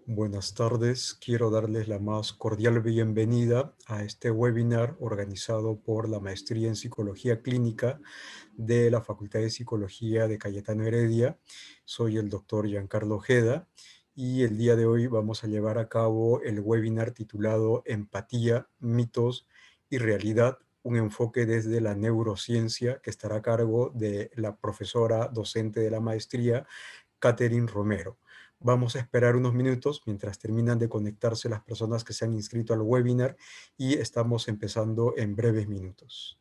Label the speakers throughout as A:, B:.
A: Buenas tardes, quiero darles la más cordial bienvenida a este webinar organizado por la Maestría en Psicología Clínica de la Facultad de Psicología de Cayetano Heredia. Soy el doctor Giancarlo Ojeda y el día de hoy vamos a llevar a cabo el webinar titulado Empatía, mitos y realidad, un enfoque desde la neurociencia, que estará a cargo de la profesora docente de la maestría, Catherine Romero. Vamos a esperar unos minutos mientras terminan de conectarse las personas que se han inscrito al webinar y estamos empezando en breves minutos.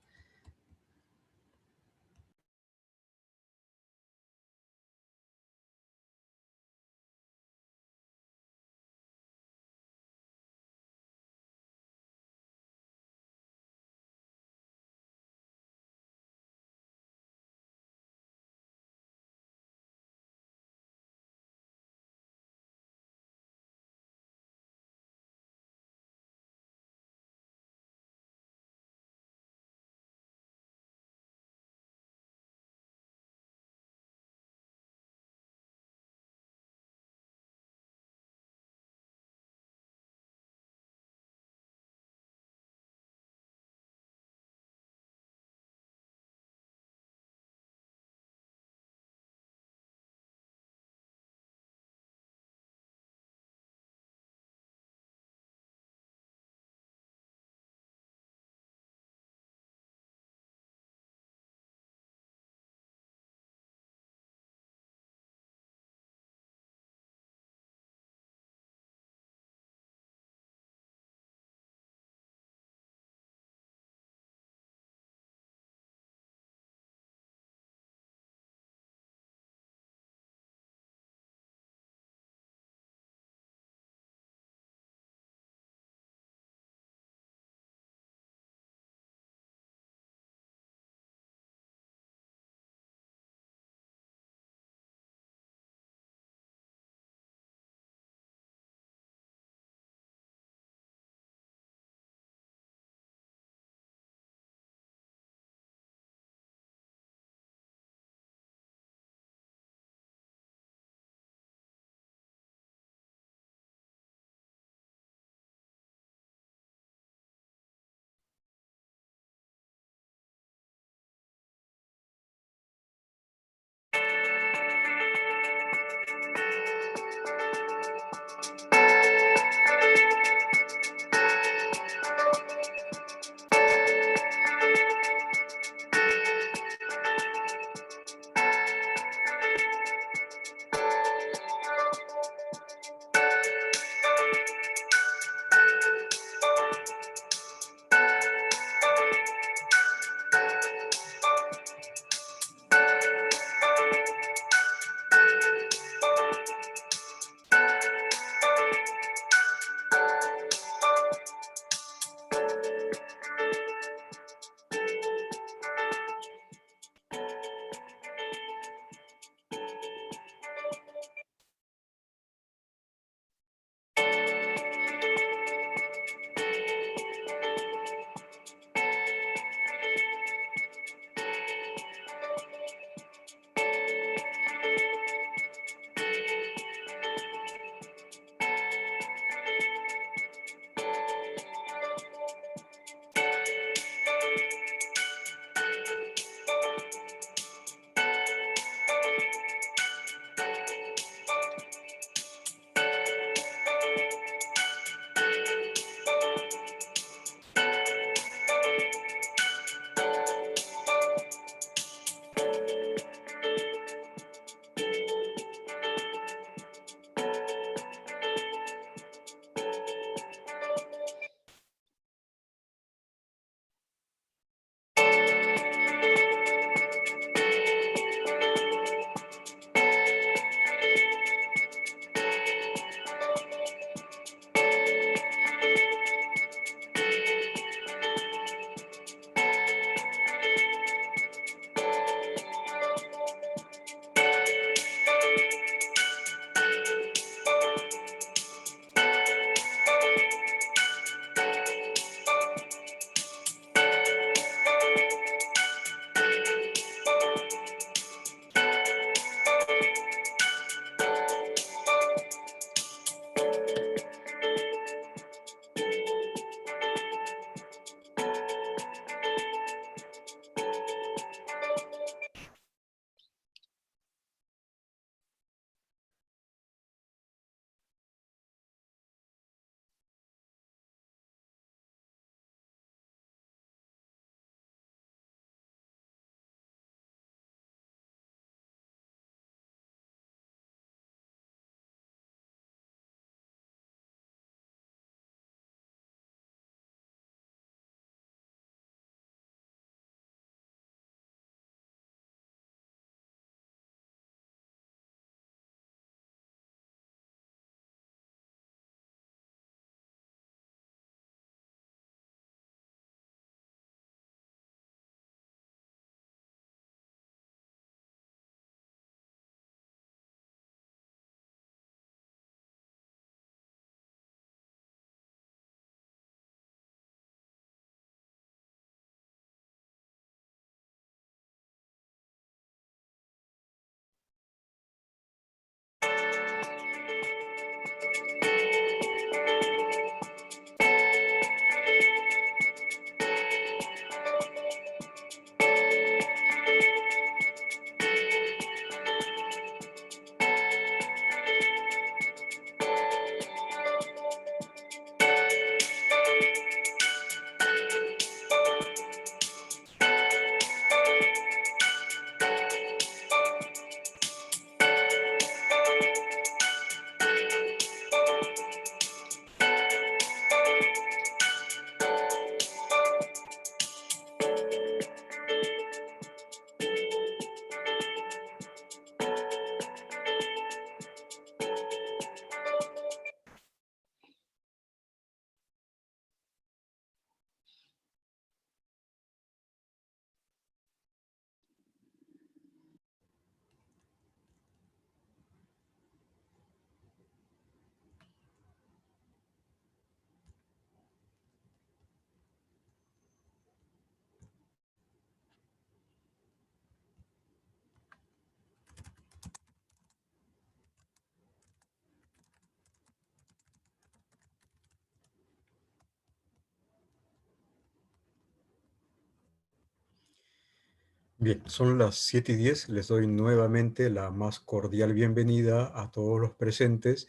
A: Bien, son las 7:10. Les doy nuevamente la más cordial bienvenida a todos los presentes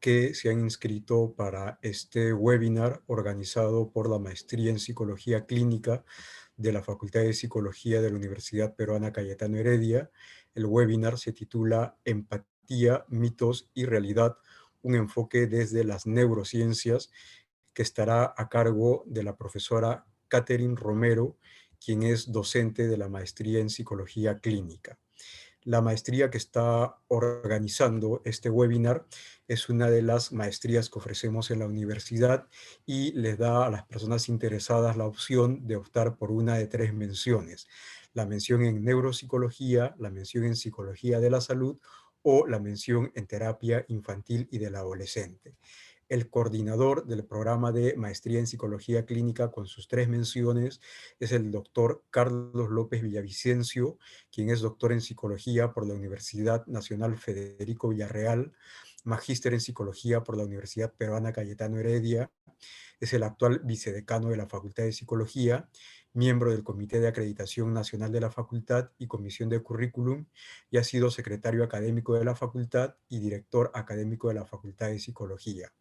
A: que se han inscrito para este webinar organizado por la Maestría en Psicología Clínica de la Facultad de Psicología de la Universidad Peruana Cayetano Heredia. El webinar se titula Empatía, mitos y realidad, un enfoque desde las neurociencias, que estará a cargo de la profesora Catherine Romero, quien es docente de la Maestría en Psicología Clínica. La maestría que está organizando este webinar es una de las maestrías que ofrecemos en la universidad y les da a las personas interesadas la opción de optar por una de tres menciones: la mención en neuropsicología, la mención en psicología de la salud o la mención en terapia infantil y del adolescente. El coordinador del programa de maestría en psicología clínica con sus tres menciones es el doctor Carlos López Villavicencio, quien es doctor en psicología por la Universidad Nacional Federico Villarreal, magíster en psicología por la Universidad Peruana Cayetano Heredia, es el actual vicedecano de la Facultad de Psicología, miembro del Comité de Acreditación Nacional de la Facultad y Comisión de Currículum, y ha sido secretario académico de la Facultad y director académico de la Facultad de Psicología.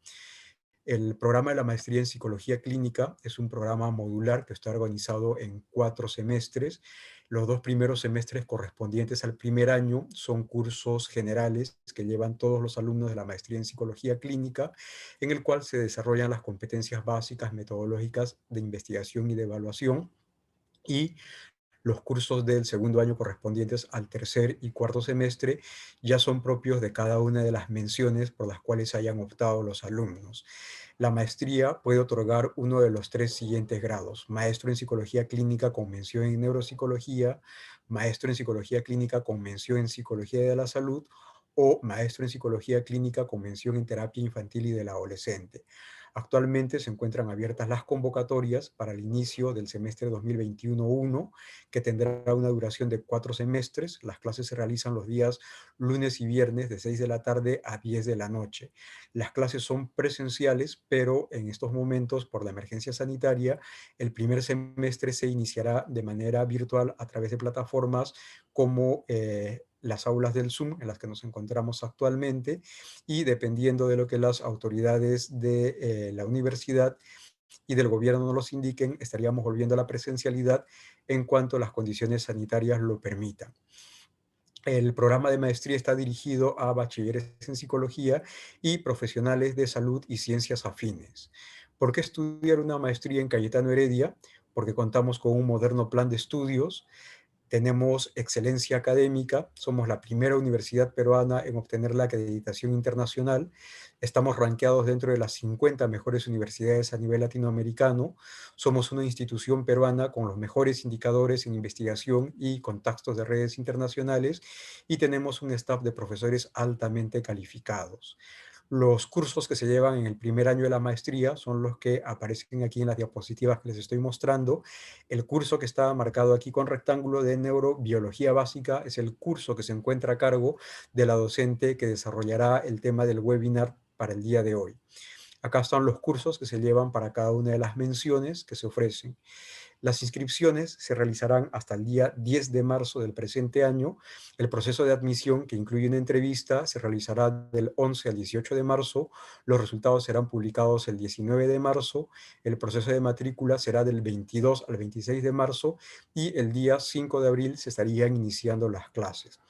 A: El programa de la maestría en psicología clínica es un programa modular que está organizado en 4 semestres. Los 2 primeros semestres correspondientes al primer año son cursos generales que llevan todos los alumnos de la maestría en psicología clínica, en el cual se desarrollan las competencias básicas metodológicas de investigación y de evaluación. Y los cursos del segundo año correspondientes al tercer y cuarto semestre ya son propios de cada una de las menciones por las cuales hayan optado los alumnos. La maestría puede otorgar uno de los tres siguientes grados: maestro en psicología clínica con mención en neuropsicología, maestro en psicología clínica con mención en psicología de la salud o maestro en psicología clínica con mención en terapia infantil y del adolescente. Actualmente se encuentran abiertas las convocatorias para el inicio del semestre 2021-1, que tendrá una duración de 4 semestres. Las clases se realizan los días lunes y viernes de 6 de la tarde a 10 de la noche. Las clases son presenciales, pero en estos momentos, por la emergencia sanitaria, el primer semestre se iniciará de manera virtual a través de plataformas como las aulas del Zoom en las que nos encontramos actualmente, y dependiendo de lo que las autoridades de la universidad y del gobierno nos los indiquen, estaríamos volviendo a la presencialidad en cuanto las condiciones sanitarias lo permitan. El programa de maestría está dirigido a bachilleres en psicología y profesionales de salud y ciencias afines. ¿Por qué estudiar una maestría en Cayetano Heredia? Porque contamos con un moderno plan de estudios, tenemos excelencia académica, somos la primera universidad peruana en obtener la acreditación internacional, estamos rankeados dentro de las 50 mejores universidades a nivel latinoamericano, somos una institución peruana con los mejores indicadores en investigación y contactos de redes internacionales, y tenemos un staff de profesores altamente calificados. Los cursos que se llevan en el primer año de la maestría son los que aparecen aquí en las diapositivas que les estoy mostrando. El curso que está marcado aquí con rectángulo de neurobiología básica es el curso que se encuentra a cargo de la docente que desarrollará el tema del webinar para el día de hoy. Acá están los cursos que se llevan para cada una de las menciones que se ofrecen. Las inscripciones se realizarán hasta el día 10 de marzo del presente año. El proceso de admisión, que incluye una entrevista, se realizará del 11 al 18 de marzo. Los resultados serán publicados el 19 de marzo. El proceso de matrícula será del 22 al 26 de marzo y el día 5 de abril se estarían iniciando las clases.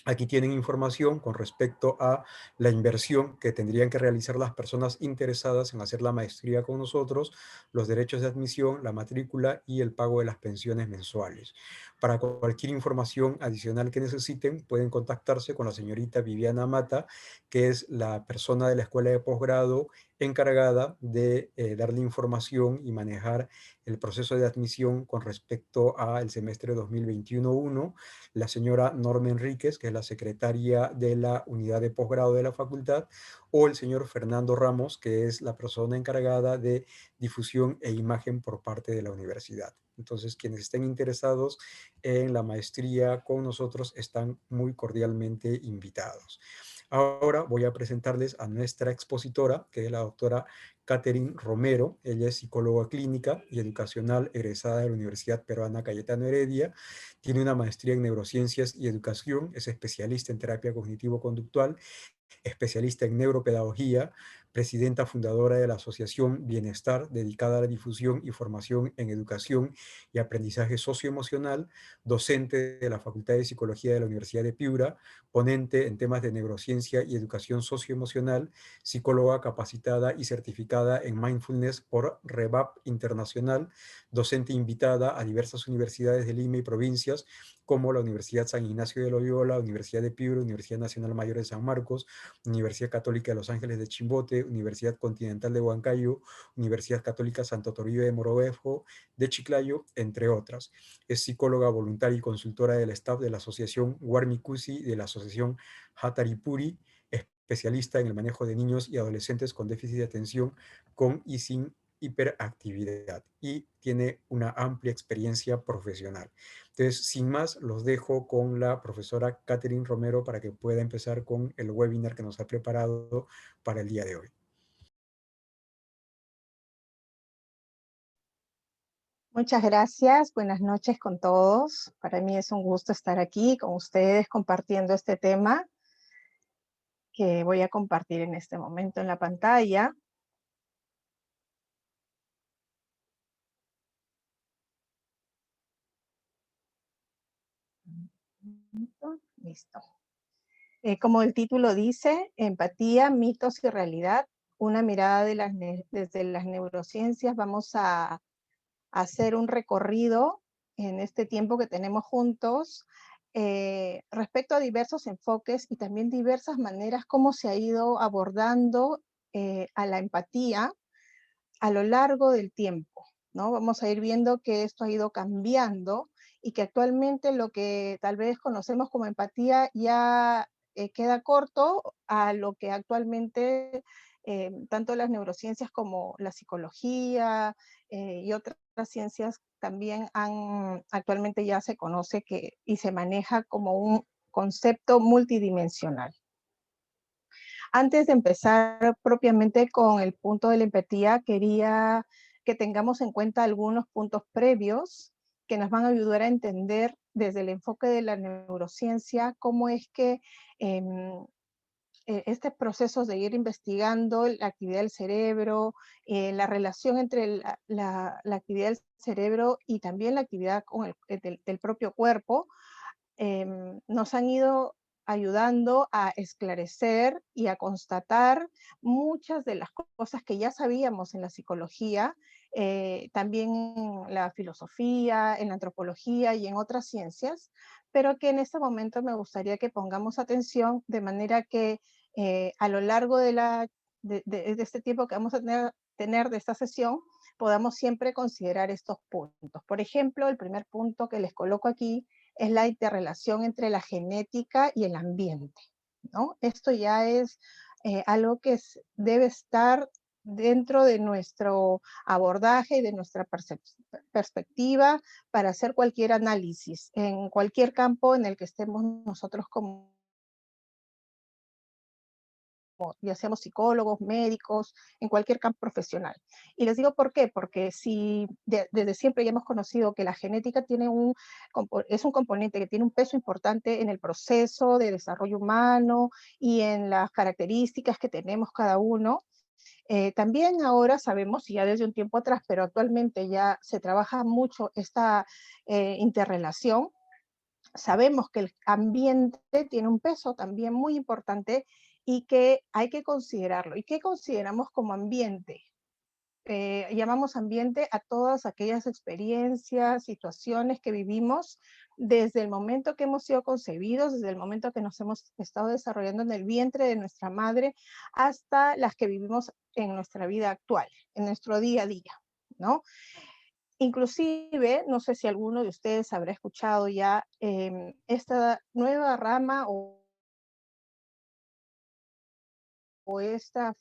A: Aquí tienen información con respecto a la inversión que tendrían que realizar las personas interesadas en hacer la maestría con nosotros, los derechos de admisión, la matrícula y el pago de las pensiones mensuales. Para cualquier información adicional que necesiten, pueden contactarse con la señorita Viviana Mata, que es la persona de la escuela de posgrado encargada de darle información y manejar el proceso de admisión con respecto al semestre 2021-1, la señora Norma Enríquez, que es la secretaria de la unidad de posgrado de la facultad, o el señor Fernando Ramos, que es la persona encargada de difusión e imagen por parte de la universidad. Entonces, quienes estén interesados en la maestría con nosotros están muy cordialmente invitados. Ahora voy a presentarles a nuestra expositora, que es la doctora Catherine Romero. Ella es psicóloga clínica y educacional egresada de la Universidad Peruana Cayetano Heredia. Tiene una maestría en neurociencias y educación, es especialista en terapia cognitivo-conductual, especialista en neuropedagogía, presidenta fundadora de la Asociación Bienestar, dedicada a la difusión y formación en educación y aprendizaje socioemocional, docente de la Facultad de Psicología de la Universidad de Piura, ponente en temas de neurociencia y educación socioemocional, psicóloga capacitada y certificada en mindfulness por Revap Internacional, docente invitada a diversas universidades de Lima y provincias, como la Universidad San Ignacio de Loyola, Universidad de Piura, Universidad Nacional Mayor de San Marcos, Universidad Católica de Los Ángeles de Chimbote, Universidad Continental de Huancayo, Universidad Católica Santo Toribio de Mogrovejo, de Chiclayo, entre otras. Es psicóloga voluntaria y consultora del staff de la Asociación Warmikusi y de la Asociación Hataripuri, especialista en el manejo de niños y adolescentes con déficit de atención con y sin hiperactividad, y tiene una amplia experiencia profesional. Entonces, sin más, los dejo con la profesora Catherine Romero para que pueda empezar con el webinar que nos ha preparado para el día de hoy.
B: Muchas gracias, buenas noches con todos. Para mí es un gusto estar aquí con ustedes compartiendo este tema que voy a compartir en este momento en la pantalla. Listo. Como el título dice, empatía, mitos y realidad, una mirada desde las neurociencias. Vamos a hacer un recorrido en este tiempo que tenemos juntos respecto a diversos enfoques y también diversas maneras cómo se ha ido abordando a la empatía a lo largo del tiempo, ¿no? Vamos a ir viendo que esto ha ido cambiando y que actualmente lo que tal vez conocemos como empatía ya queda corto a lo que actualmente tanto las neurociencias como la psicología y otras ciencias también actualmente ya se conoce y se maneja como un concepto multidimensional. Antes de empezar propiamente con el punto de la empatía, quería que tengamos en cuenta algunos puntos previos que nos van a ayudar a entender desde el enfoque de la neurociencia cómo es que este proceso de ir investigando la actividad del cerebro, la relación entre la actividad del cerebro y también la actividad del propio cuerpo, nos han ido ayudando a esclarecer y a constatar muchas de las cosas que ya sabíamos en la psicología, también en la filosofía, en la antropología y en otras ciencias, pero que en este momento me gustaría que pongamos atención de manera que a lo largo de este tiempo que vamos a tener de esta sesión, podamos siempre considerar estos puntos. Por ejemplo, el primer punto que les coloco aquí es la interrelación entre la genética y el ambiente, ¿no? Esto ya es algo que debe estar dentro de nuestro abordaje y de nuestra perspectiva para hacer cualquier análisis en cualquier campo en el que estemos nosotros como ya seamos psicólogos, médicos, en cualquier campo profesional. Y les digo por qué, porque si desde siempre ya hemos conocido que la genética es un componente que tiene un peso importante en el proceso de desarrollo humano y en las características que tenemos cada uno, también ahora sabemos, y ya desde un tiempo atrás, pero actualmente ya se trabaja mucho esta interrelación. Sabemos que el ambiente tiene un peso también muy importante y que hay que considerarlo. ¿Y qué consideramos como ambiente? Llamamos ambiente a todas aquellas experiencias, situaciones que vivimos desde el momento que hemos sido concebidos, desde el momento que nos hemos estado desarrollando en el vientre de nuestra madre, hasta las que vivimos en nuestra vida actual, en nuestro día a día, ¿no? Inclusive, no sé si alguno de ustedes habrá escuchado ya esta nueva rama o esta,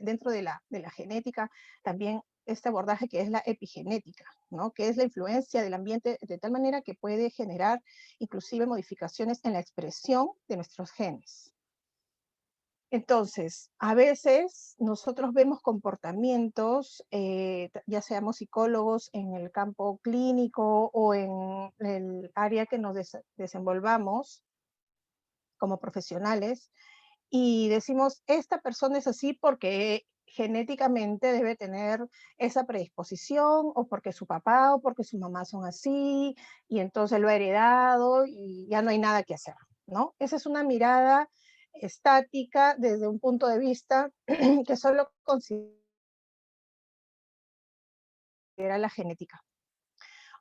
B: dentro de la genética, también este abordaje que es la epigenética, ¿no? Que es la influencia del ambiente de tal manera que puede generar inclusive modificaciones en la expresión de nuestros genes. Entonces, a veces nosotros vemos comportamientos, ya seamos psicólogos en el campo clínico o en el área que nos desenvolvamos como profesionales, y decimos, esta persona es así porque genéticamente debe tener esa predisposición, o porque su papá o porque su mamá son así, y entonces lo ha heredado y ya no hay nada que hacer, ¿no? Esa es una mirada estática desde un punto de vista que solo considera la genética.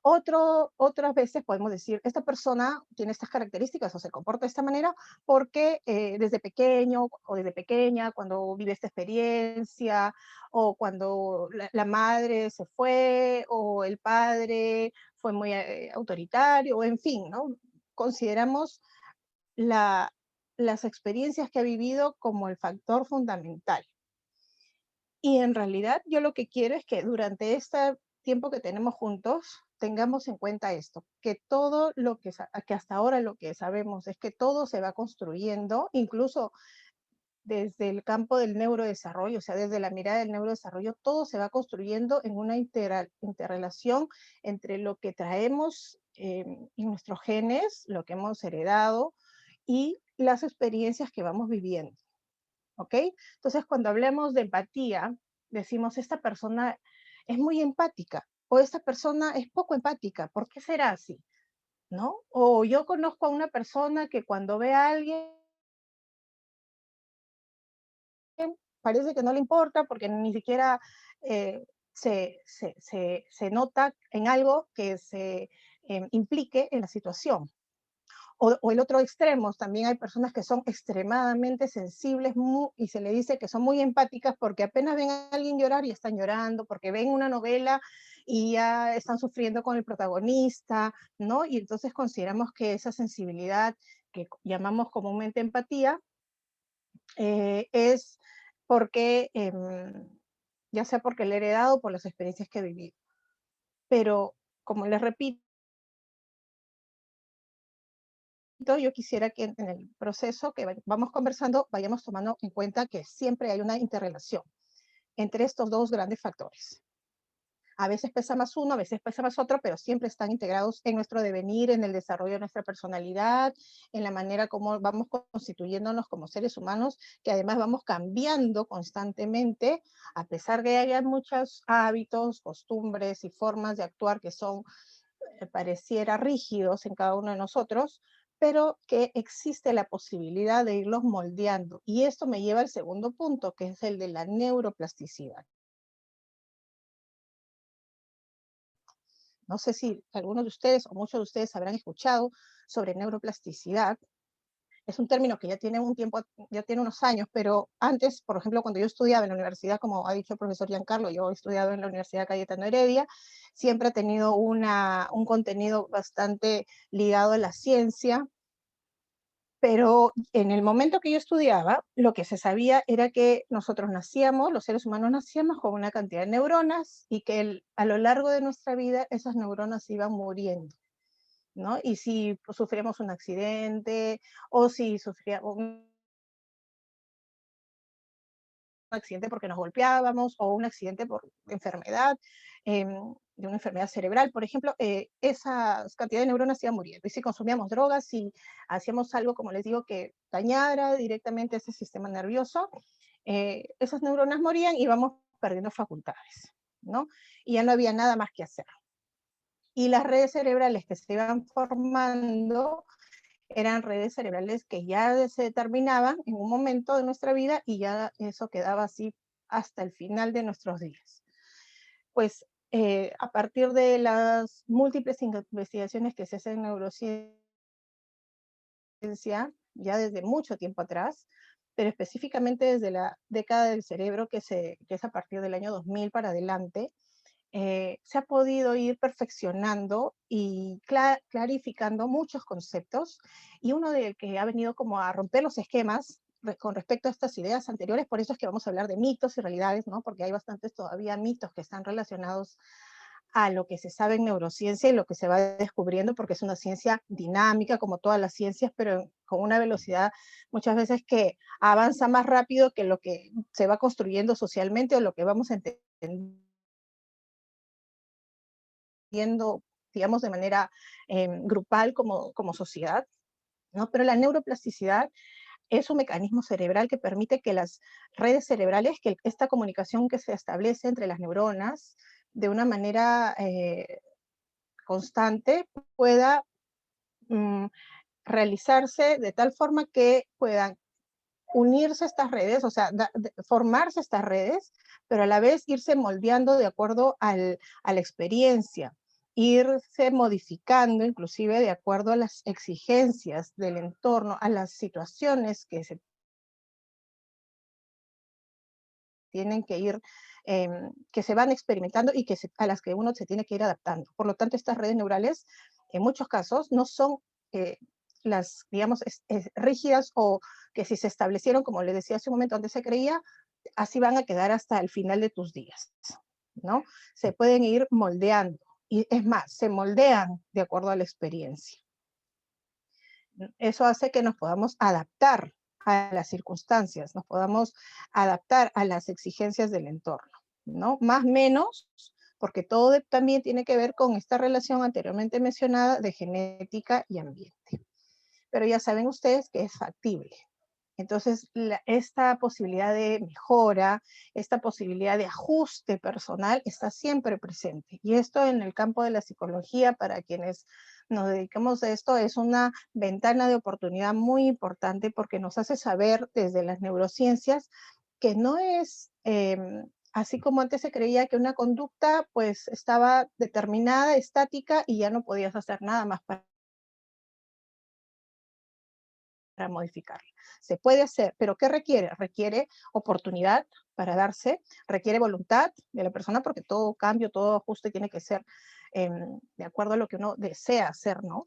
B: Otras veces podemos decir, esta persona tiene estas características o se comporta de esta manera porque desde pequeño o desde pequeña, cuando vive esta experiencia, o cuando la madre se fue, o el padre fue muy autoritario, o en fin, ¿no? Consideramos la, las experiencias que ha vivido como el factor fundamental. Y en realidad yo lo que quiero es que durante este tiempo que tenemos juntos tengamos en cuenta esto, que todo lo que hasta ahora lo que sabemos es que todo se va construyendo, incluso desde el campo del neurodesarrollo, o sea, desde la mirada del neurodesarrollo, todo se va construyendo en una interrelación entre lo que traemos en nuestros genes, lo que hemos heredado y las experiencias que vamos viviendo. ¿Ok? Entonces, cuando hablemos de empatía, decimos, esta persona es muy empática, o esta persona es poco empática, ¿por qué será así? ¿No? O yo conozco a una persona que cuando ve a alguien parece que no le importa porque ni siquiera se nota en algo que se implique en la situación. O el otro extremo, también hay personas que son extremadamente sensibles y se le dice que son muy empáticas porque apenas ven a alguien llorar y están llorando, porque ven una novela y ya están sufriendo con el protagonista, ¿no? Y entonces consideramos que esa sensibilidad que llamamos comúnmente empatía es porque, ya sea porque le he heredado o por las experiencias que he vivido. Pero, como les repito, yo quisiera que en el proceso que vamos conversando vayamos tomando en cuenta que siempre hay una interrelación entre estos dos grandes factores. A veces pesa más uno, a veces pesa más otro, pero siempre están integrados en nuestro devenir, en el desarrollo de nuestra personalidad, en la manera como vamos constituyéndonos como seres humanos, que además vamos cambiando constantemente, a pesar que haya muchos hábitos, costumbres y formas de actuar que son pareciera rígidos en cada uno de nosotros, pero que existe la posibilidad de irlos moldeando. Y esto me lleva al segundo punto, que es el de la neuroplasticidad. No sé si algunos de ustedes o muchos de ustedes habrán escuchado sobre neuroplasticidad. Es un término que ya tiene un tiempo, ya tiene unos años, pero antes, por ejemplo, cuando yo estudiaba en la universidad, como ha dicho el profesor Giancarlo, yo he estudiado en la Universidad Cayetano Heredia, siempre he tenido un contenido bastante ligado a la ciencia, pero en el momento que yo estudiaba, lo que se sabía era que nosotros nacíamos, los seres humanos nacíamos con una cantidad de neuronas y que a lo largo de nuestra vida esas neuronas iban muriendo, ¿no? Y si pues, sufríamos un accidente o si sufríamos un accidente porque nos golpeábamos o un accidente por enfermedad, de una enfermedad cerebral, por ejemplo, esa cantidad de neuronas iba muriendo. Y si consumíamos drogas, si hacíamos algo, como les digo, que dañara directamente ese sistema nervioso, esas neuronas morían y íbamos perdiendo facultades, ¿no? Y ya no había nada más que hacer. Y las redes cerebrales que se iban formando eran redes cerebrales que ya se determinaban en un momento de nuestra vida y ya eso quedaba así hasta el final de nuestros días. Pues a partir de las múltiples investigaciones que se hacen en neurociencia, ya desde mucho tiempo atrás, pero específicamente desde la década del cerebro, que es a partir del año 2000 para adelante, se ha podido ir perfeccionando y clarificando muchos conceptos, y uno de que ha venido como a romper los esquemas con respecto a estas ideas anteriores, por eso es que vamos a hablar de mitos y realidades, ¿no? Porque hay bastantes todavía mitos que están relacionados a lo que se sabe en neurociencia y lo que se va descubriendo, porque es una ciencia dinámica como todas las ciencias, pero con una velocidad muchas veces que avanza más rápido que lo que se va construyendo socialmente o lo que vamos entendiendo, digamos, de manera grupal como sociedad, ¿no? Pero la neuroplasticidad es un mecanismo cerebral que permite que las redes cerebrales, que esta comunicación que se establece entre las neuronas de una manera constante, pueda mm, realizarse de tal forma que puedan unirse estas redes, o sea, formarse estas redes, pero a la vez irse moldeando de acuerdo a la experiencia, irse modificando inclusive de acuerdo a las exigencias del entorno, a las situaciones que se tienen que ir, que se van experimentando y a las que uno se tiene que ir adaptando. Por lo tanto, estas redes neurales, en muchos casos, no son las, digamos, rígidas o que si se establecieron, como le decía hace un momento, antes se creía, así van a quedar hasta el final de tus días, ¿no? Se pueden ir moldeando. Y es más, se moldean de acuerdo a la experiencia. Eso hace que nos podamos adaptar a las circunstancias, nos podamos adaptar a las exigencias del entorno, ¿no? Más menos, porque todo también tiene que ver con esta relación anteriormente mencionada de genética y ambiente. Pero ya saben ustedes que es factible. Entonces, esta posibilidad de mejora, esta posibilidad de ajuste personal está siempre presente. Y esto en el campo de la psicología, para quienes nos dedicamos a esto, es una ventana de oportunidad muy importante porque nos hace saber desde las neurociencias que no es así como antes se creía que una conducta pues estaba determinada, estática y ya no podías hacer nada más para modificarla. Se puede hacer, pero ¿qué requiere? Requiere oportunidad para darse, requiere voluntad de la persona, porque todo cambio, todo ajuste tiene que ser de acuerdo a lo que uno desea hacer, ¿no?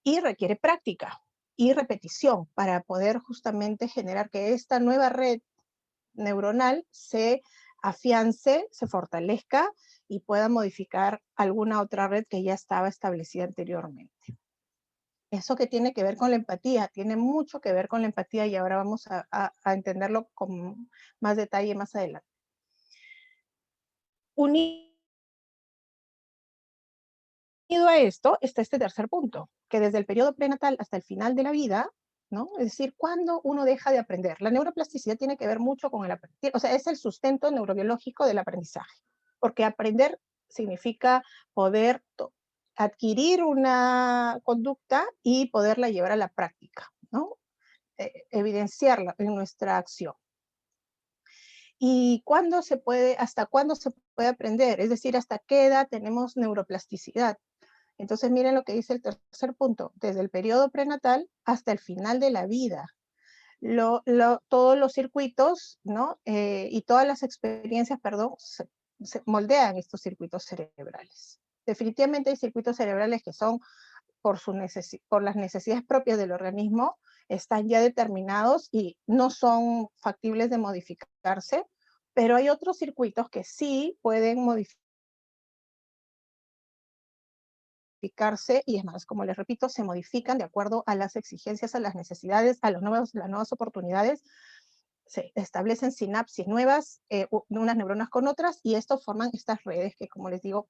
B: Y requiere práctica y repetición para poder justamente generar que esta nueva red neuronal se afiance, se fortalezca y pueda modificar alguna otra red que ya estaba establecida anteriormente. Eso que tiene que ver con la empatía, tiene mucho que ver con la empatía y ahora vamos a entenderlo con más detalle más adelante. Unido a esto está este tercer punto, que desde el periodo prenatal hasta el final de la vida, ¿no? Es decir, cuando uno deja de aprender. La neuroplasticidad tiene que ver mucho con el aprendizaje, o sea, es el sustento neurobiológico del aprendizaje, porque aprender significa poder adquirir una conducta y poderla llevar a la práctica, ¿no? Evidenciarla en nuestra acción. ¿Y cuándo se puede, hasta cuándo se puede aprender? Es decir, ¿hasta qué edad tenemos neuroplasticidad? Entonces, miren lo que dice el tercer punto, desde el periodo prenatal hasta el final de la vida. Todos los circuitos, ¿no? Y todas las experiencias, perdón, se moldean estos circuitos cerebrales. Definitivamente hay circuitos cerebrales que son por las necesidades propias del organismo, están ya determinados y no son factibles de modificarse, pero hay otros circuitos que sí pueden modificarse y es más, como les repito, se modifican de acuerdo a las exigencias, a las necesidades, a las nuevas oportunidades. Se establecen sinapsis nuevas, unas neuronas con otras, y esto forman estas redes que, como les digo,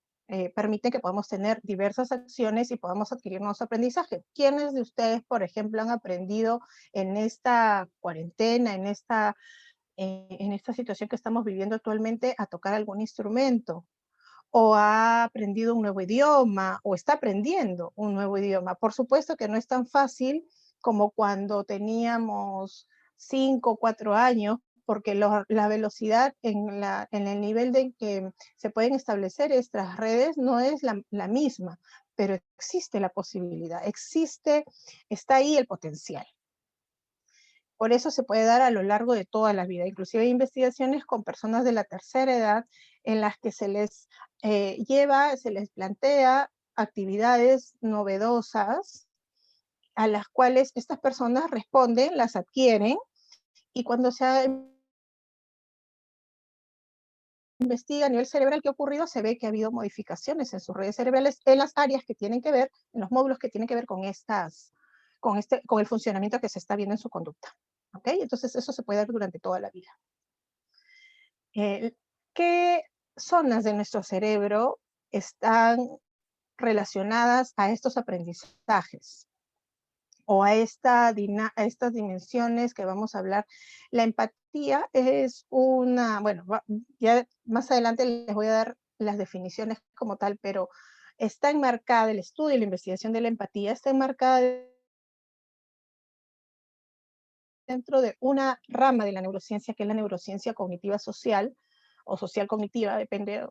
B: permiten que podamos tener diversas acciones y podamos adquirir nuevos aprendizajes. ¿Quiénes de ustedes, por ejemplo, han aprendido en esta cuarentena, en esta situación que estamos viviendo actualmente, a tocar algún instrumento? ¿O ha aprendido un nuevo idioma? ¿O está aprendiendo un nuevo idioma? Por supuesto que no es tan fácil como cuando teníamos 5 o 4 años, porque la velocidad en el nivel de que se pueden establecer estas redes no es la misma, pero existe la posibilidad, está ahí el potencial. Por eso se puede dar a lo largo de toda la vida. Inclusive hay investigaciones con personas de la tercera edad en las que se les se les plantea actividades novedosas a las cuales estas personas responden, las adquieren, y cuando se investiga a nivel cerebral qué ha ocurrido, se ve que ha habido modificaciones en sus redes cerebrales en las áreas que tienen que ver, en los módulos que tienen que ver con el funcionamiento que se está viendo en su conducta. ¿Ok? Entonces eso se puede dar durante toda la vida. ¿Qué zonas de nuestro cerebro están relacionadas a estos aprendizajes o a estas dimensiones que vamos a hablar? La empatía es una, bueno, ya más adelante les voy a dar las definiciones como tal, pero está enmarcada, el estudio y la investigación de la empatía está enmarcada dentro de una rama de la neurociencia, que es la neurociencia cognitiva social, o social cognitiva, depende,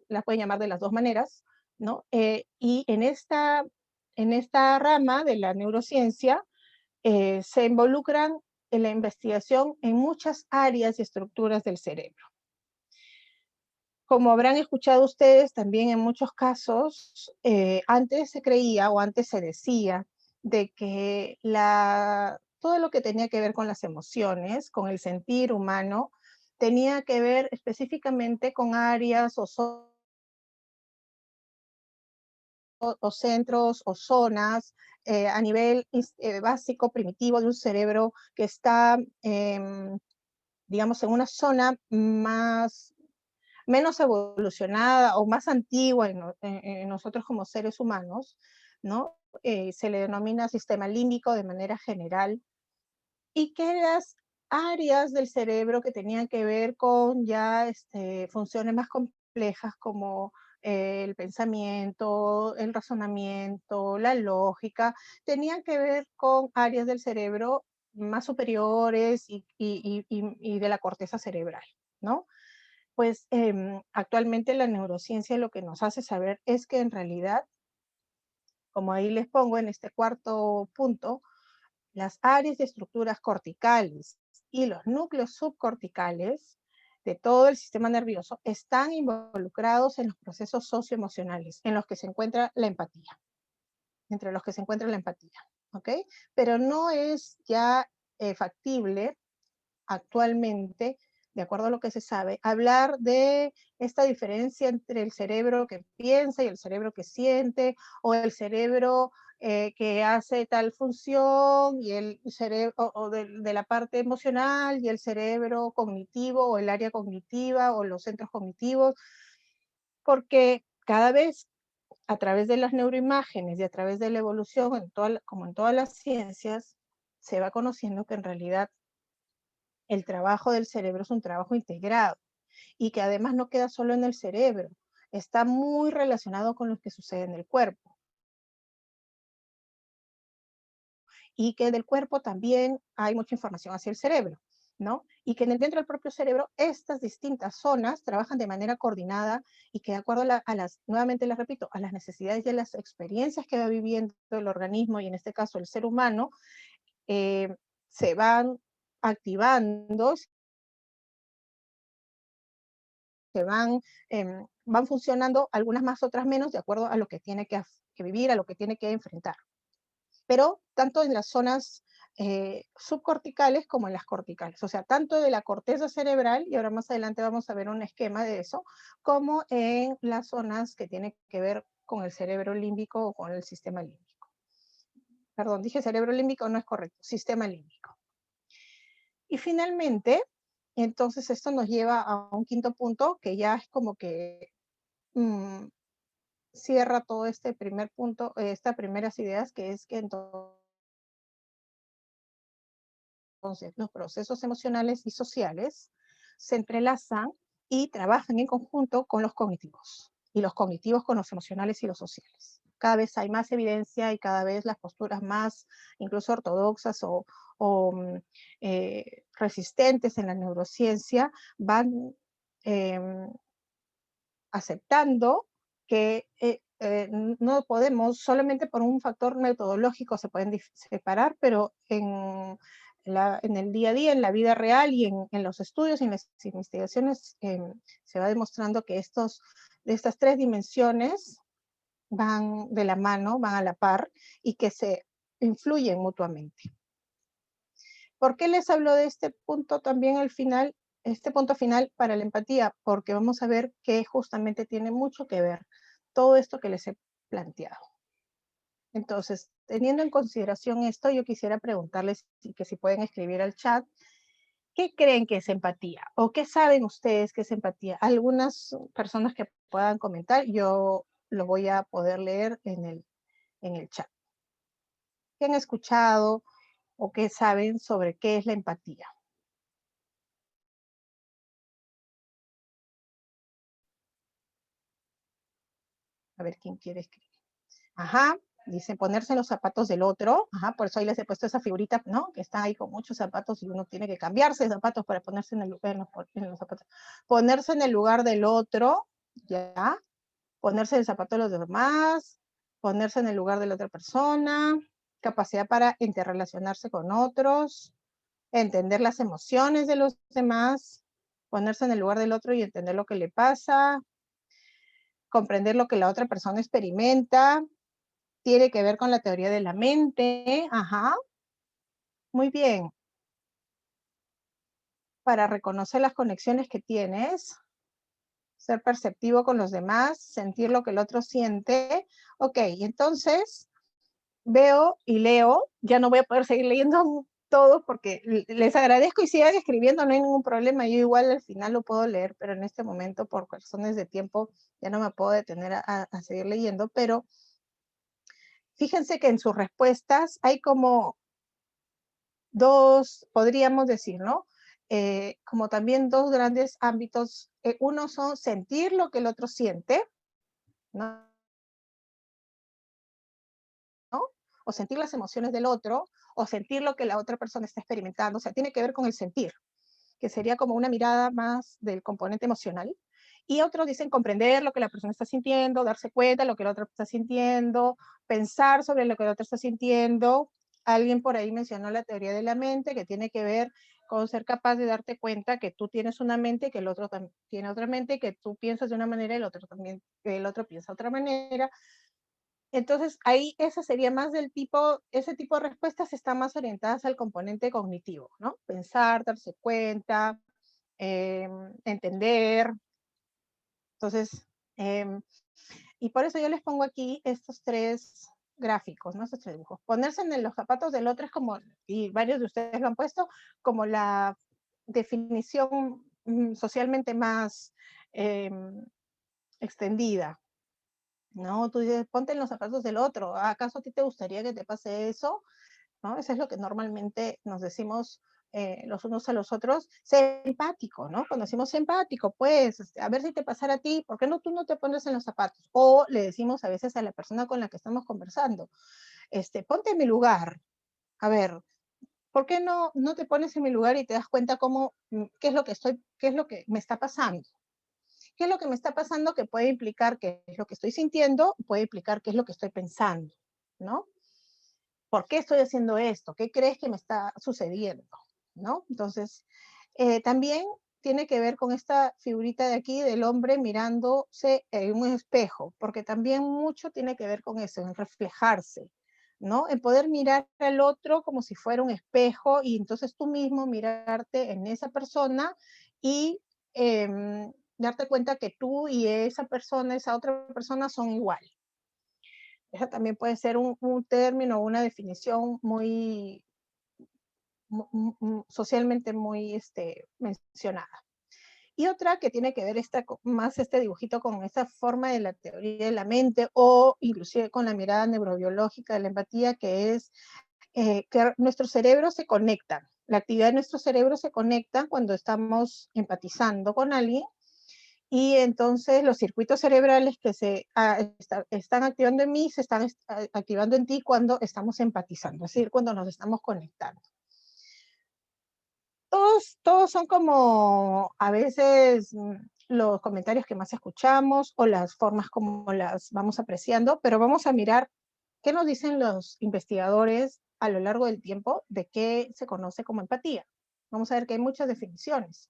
B: la pueden llamar de las dos maneras, ¿no? Y en esta rama de la neurociencia se involucran en la investigación en muchas áreas y estructuras del cerebro. Como habrán escuchado ustedes, también en muchos casos, antes se creía o antes se decía de que todo lo que tenía que ver con las emociones, con el sentir humano, tenía que ver específicamente con áreas o centros o zonas a nivel básico, primitivo de un cerebro que está, digamos, en una zona menos evolucionada o más antigua en nosotros como seres humanos, ¿no? Se le denomina sistema límbico de manera general, y que las áreas del cerebro que tenían que ver con ya funciones más complejas como el pensamiento, el razonamiento, la lógica, tenían que ver con áreas del cerebro más superiores y de la corteza cerebral, ¿no? Pues actualmente la neurociencia lo que nos hace saber es que en realidad, como ahí les pongo en este cuarto punto, las áreas de estructuras corticales y los núcleos subcorticales de todo el sistema nervioso están involucrados en los procesos socioemocionales, en los que se encuentra la empatía, entre los que se encuentra la empatía, ¿ok? Pero no es ya factible actualmente, de acuerdo a lo que se sabe, hablar de esta diferencia entre el cerebro que piensa y el cerebro que siente, o el cerebro que hace tal función, y el cerebro, o de la parte emocional, y el cerebro cognitivo, o el área cognitiva, o los centros cognitivos, porque cada vez a través de las neuroimágenes y a través de la evolución, como en todas las ciencias, se va conociendo que en realidad el trabajo del cerebro es un trabajo integrado y que además no queda solo en el cerebro, está muy relacionado con lo que sucede en el cuerpo. Y que del cuerpo también hay mucha información hacia el cerebro, ¿no? Y que dentro del propio cerebro estas distintas zonas trabajan de manera coordinada y que de acuerdo nuevamente les repito, a las necesidades y a las experiencias que va viviendo el organismo y en este caso el ser humano, se van activando, que van funcionando, algunas más, otras menos, de acuerdo a lo que tiene que vivir, a lo que tiene que enfrentar. Pero tanto en las zonas subcorticales como en las corticales, o sea, tanto de la corteza cerebral, y ahora más adelante vamos a ver un esquema de eso, como en las zonas que tienen que ver con el cerebro límbico o con el sistema límbico. Perdón, dije cerebro límbico, no es correcto, sistema límbico. Y finalmente, entonces esto nos lleva a un quinto punto que ya es como que cierra todo este primer punto, estas primeras ideas, que es que entonces los procesos emocionales y sociales se entrelazan y trabajan en conjunto con los cognitivos, y los cognitivos con los emocionales y los sociales. Cada vez hay más evidencia y cada vez las posturas más incluso ortodoxas o resistentes en la neurociencia van aceptando que no podemos, solamente por un factor metodológico se pueden separar, pero en el día a día, en la vida real y en los estudios y en las investigaciones se va demostrando que estas tres dimensiones van de la mano, van a la par y que se influyen mutuamente. ¿Por qué les hablo de este punto también al final? este punto final para la empatía, porque vamos a ver que justamente tiene mucho que ver todo esto que les he planteado. Entonces, teniendo en consideración esto, yo quisiera preguntarles que si pueden escribir al chat, ¿qué creen que es empatía? ¿O qué saben ustedes que es empatía? Algunas personas que puedan comentar, yo lo voy a poder leer en el chat. ¿Qué han escuchado o qué saben sobre qué es la empatía? A ver, ¿quién quiere escribir? Ajá, dice ponerse en los zapatos del otro. Ajá, por eso ahí les he puesto esa figurita, ¿no? Que está ahí con muchos zapatos y uno tiene que cambiarse de zapatos para ponerse en el lugar, en los zapatos. Ponerse en el lugar del otro, ¿ya? Ponerse en el zapato de los demás, ponerse en el lugar de la otra persona, capacidad para interrelacionarse con otros, entender las emociones de los demás, ponerse en el lugar del otro y entender lo que le pasa, comprender lo que la otra persona experimenta, tiene que ver con la teoría de la mente, ajá, muy bien. Para reconocer las conexiones que tienes, ser perceptivo con los demás, sentir lo que el otro siente. Ok, entonces veo y leo, ya no voy a poder seguir leyendo todo porque les agradezco y sigan escribiendo, no hay ningún problema, yo igual al final lo puedo leer, pero en este momento por razones de tiempo ya no me puedo detener a seguir leyendo, pero fíjense que en sus respuestas hay como dos, podríamos decir, ¿no? Como también dos grandes ámbitos. Uno son sentir lo que el otro siente, ¿no? O sentir las emociones del otro, o sentir lo que la otra persona está experimentando. O sea, tiene que ver con el sentir, que sería como una mirada más del componente emocional. Y otros dicen comprender lo que la persona está sintiendo, darse cuenta de lo que la otra está sintiendo, pensar sobre lo que la otra está sintiendo. Alguien por ahí mencionó la teoría de la mente, que tiene que ver con ser capaz de darte cuenta que tú tienes una mente, que el otro también tiene otra mente, que tú piensas de una manera y el otro también, el otro piensa de otra manera. Entonces, ahí esa sería más del tipo, ese tipo de respuestas están más orientadas al componente cognitivo, ¿no? Pensar, darse cuenta, entender. Entonces, y por eso yo les pongo aquí estos tres gráficos, ¿no? Estos tres dibujos. Ponerse en los zapatos del otro es como, y varios de ustedes lo han puesto, como la definición socialmente más extendida, ¿no? Tú dices, ponte en los zapatos del otro. ¿Acaso a ti te gustaría que te pase eso? ¿No? Eso es lo que normalmente nos decimos los unos a los otros. Sé empático, ¿no? Cuando decimos empático, pues, a ver si te pasara a ti, ¿por qué no tú no te pones en los zapatos? O le decimos a veces a la persona con la que estamos conversando, ponte en mi lugar. A ver, ¿por qué no te pones en mi lugar y te das cuenta cómo, qué es lo que me está pasando? ¿Qué es lo que me está pasando que puede implicar qué es lo que estoy sintiendo, puede implicar qué es lo que estoy pensando, ¿no? ¿Por qué estoy haciendo esto? ¿Qué crees que me está sucediendo? ¿No? Entonces, también tiene que ver con esta figurita de aquí del hombre mirándose en un espejo, porque también mucho tiene que ver con eso, en reflejarse, ¿no? En poder mirar al otro como si fuera un espejo y entonces tú mismo mirarte en esa persona y darte cuenta que tú y esa persona, esa otra persona son iguales. Esa también puede ser un término, una definición muy socialmente muy mencionada. Y otra que tiene que ver más este dibujito con esa forma de la teoría de la mente o inclusive con la mirada neurobiológica de la empatía, que es que nuestros cerebros se conectan. La actividad de nuestro cerebro se conecta cuando estamos empatizando con alguien y entonces los circuitos cerebrales que están activando en mí se están activando en ti cuando estamos empatizando, es decir, cuando nos estamos conectando. Todos son como a veces los comentarios que más escuchamos o las formas como las vamos apreciando, pero vamos a mirar qué nos dicen los investigadores a lo largo del tiempo de qué se conoce como empatía. Vamos a ver que hay muchas definiciones.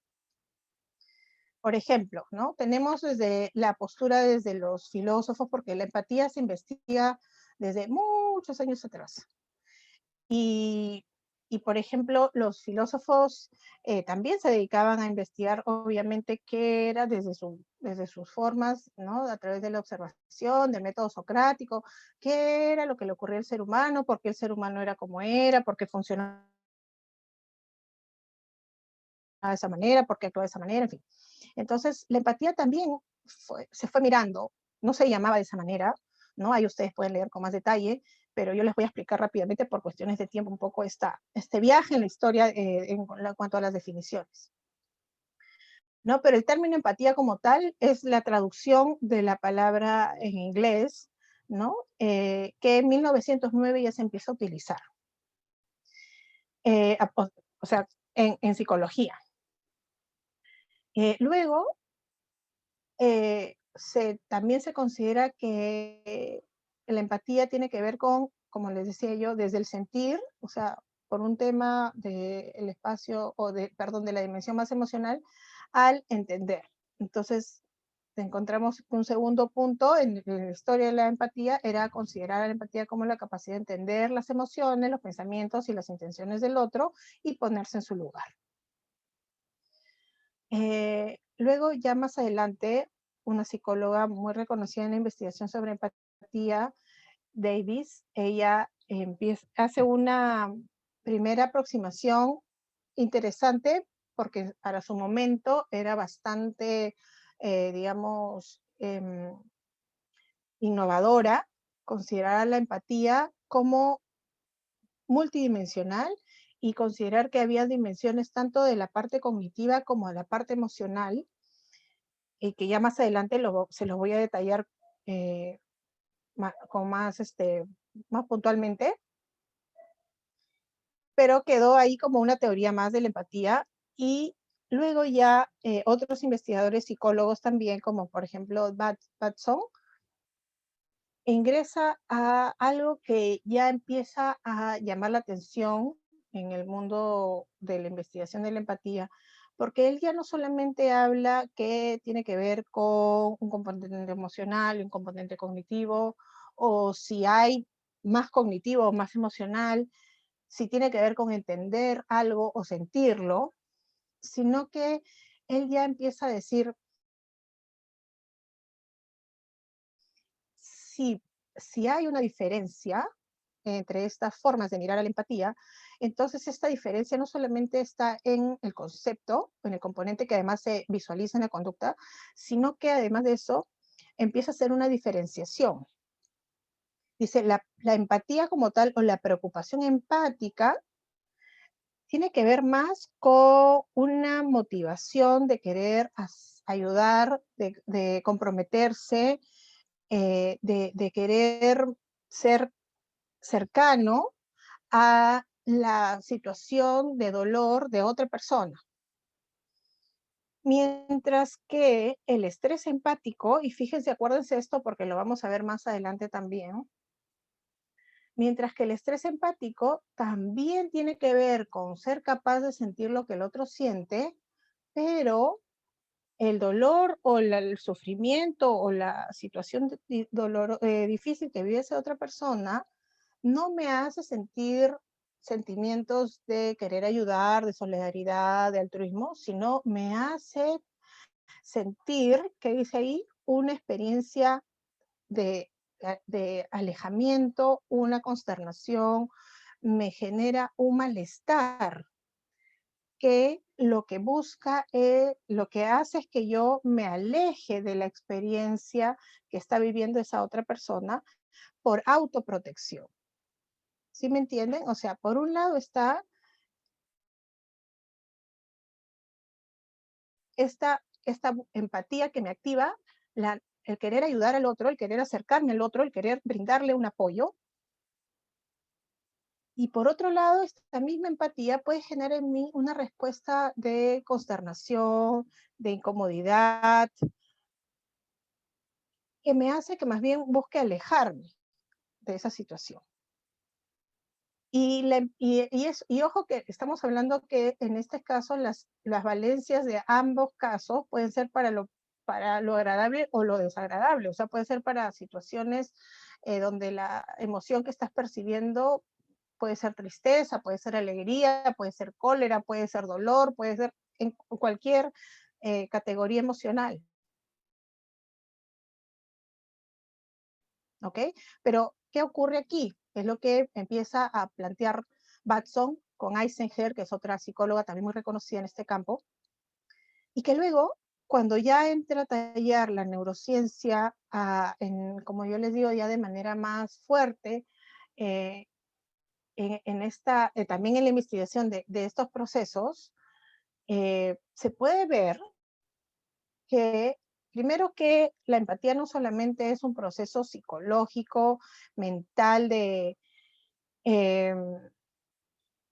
B: Por ejemplo, ¿no? Tenemos desde la postura desde los filósofos, porque la empatía se investiga desde muchos años atrás. Y Y, por ejemplo, los filósofos también se dedicaban a investigar, obviamente, qué era desde sus formas, ¿no? A través de la observación, del método socrático, qué era lo que le ocurría al ser humano, por qué el ser humano era como era, por qué funcionaba de esa manera, por qué actuaba de esa manera, en fin. Entonces, la empatía también se fue mirando, no se llamaba de esa manera, ¿no? Ahí ustedes pueden leer con más detalle, pero yo les voy a explicar rápidamente por cuestiones de tiempo un poco este viaje en la historia en cuanto a las definiciones. ¿No? Pero el término empatía como tal es la traducción de la palabra en inglés, ¿no? Que en 1909 ya se empieza a utilizar. O sea, en psicología. Luego, también se considera que la empatía tiene que ver con, como les decía yo, desde el sentir, o sea, por un tema del espacio, perdón, de la dimensión más emocional, al entender. Entonces, encontramos un segundo punto en la historia de la empatía, era considerar a la empatía como la capacidad de entender las emociones, los pensamientos y las intenciones del otro y ponerse en su lugar. Luego, ya más adelante, una psicóloga muy reconocida en la investigación sobre empatía, Davis, ella hace una primera aproximación interesante porque para su momento era bastante, digamos, innovadora, considerar la empatía como multidimensional y considerar que había dimensiones tanto de la parte cognitiva como de la parte emocional, y que ya más adelante se los voy a detallar con más puntualmente, pero quedó ahí como una teoría más de la empatía. Y luego ya otros investigadores psicólogos también, como por ejemplo Batson, ingresa a algo que ya empieza a llamar la atención en el mundo de la investigación de la empatía, porque él ya no solamente habla que tiene que ver con un componente emocional, un componente cognitivo, o si hay más cognitivo o más emocional, si tiene que ver con entender algo o sentirlo, sino que él ya empieza a decir, si hay una diferencia entre estas formas de mirar a la empatía, entonces esta diferencia no solamente está en el concepto, en el componente que además se visualiza en la conducta, sino que además de eso empieza a ser una diferenciación. Dice, la empatía como tal o la preocupación empática tiene que ver más con una motivación de querer ayudar, de comprometerse, de querer ser cercano a la situación de dolor de otra persona. Mientras que el estrés empático, y fíjense, acuérdense esto porque lo vamos a ver más adelante también, mientras que el estrés empático también tiene que ver con ser capaz de sentir lo que el otro siente, pero el dolor o el sufrimiento o la situación difícil que vive esa otra persona no me hace sentir sentimientos de querer ayudar, de solidaridad, de altruismo, sino me hace sentir, ¿qué dice ahí? Una experiencia de, de alejamiento, una consternación, me genera un malestar que lo que busca, lo que hace es que yo me aleje de la experiencia que está viviendo esa otra persona por autoprotección. ¿Sí me entienden? O sea, por un lado está esta empatía que me activa, el querer ayudar al otro, el querer acercarme al otro, el querer brindarle un apoyo. Y por otro lado, esta misma empatía puede generar en mí una respuesta de consternación, de incomodidad, que me hace que más bien busque alejarme de esa situación. Y ojo que estamos hablando que en este caso las valencias de ambos casos pueden ser para lo agradable o lo desagradable, o sea, puede ser para situaciones donde la emoción que estás percibiendo puede ser tristeza, puede ser alegría, puede ser cólera, puede ser dolor, puede ser en cualquier categoría emocional. ¿Ok? Pero, ¿qué ocurre aquí? Es lo que empieza a plantear Batson con Eisenger, que es otra psicóloga también muy reconocida en este campo, y que luego, cuando ya entra a tallar la neurociencia, como yo les digo, ya de manera más fuerte, eh, también en la investigación de estos procesos, se puede ver que, primero, que la empatía no solamente es un proceso psicológico, mental, eh,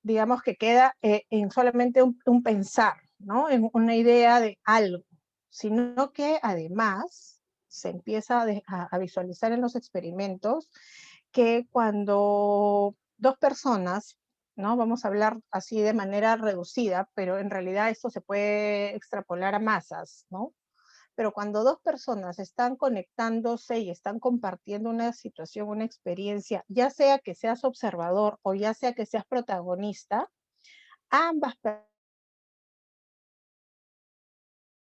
B: digamos que queda en solamente un pensar, ¿no? En una idea de algo, sino que además se empieza a visualizar en los experimentos que cuando dos personas, ¿no? Vamos a hablar así de manera reducida, pero en realidad esto se puede extrapolar a masas, ¿no? Pero cuando dos personas están conectándose y están compartiendo una situación, una experiencia, ya sea que seas observador o ya sea que seas protagonista, ambas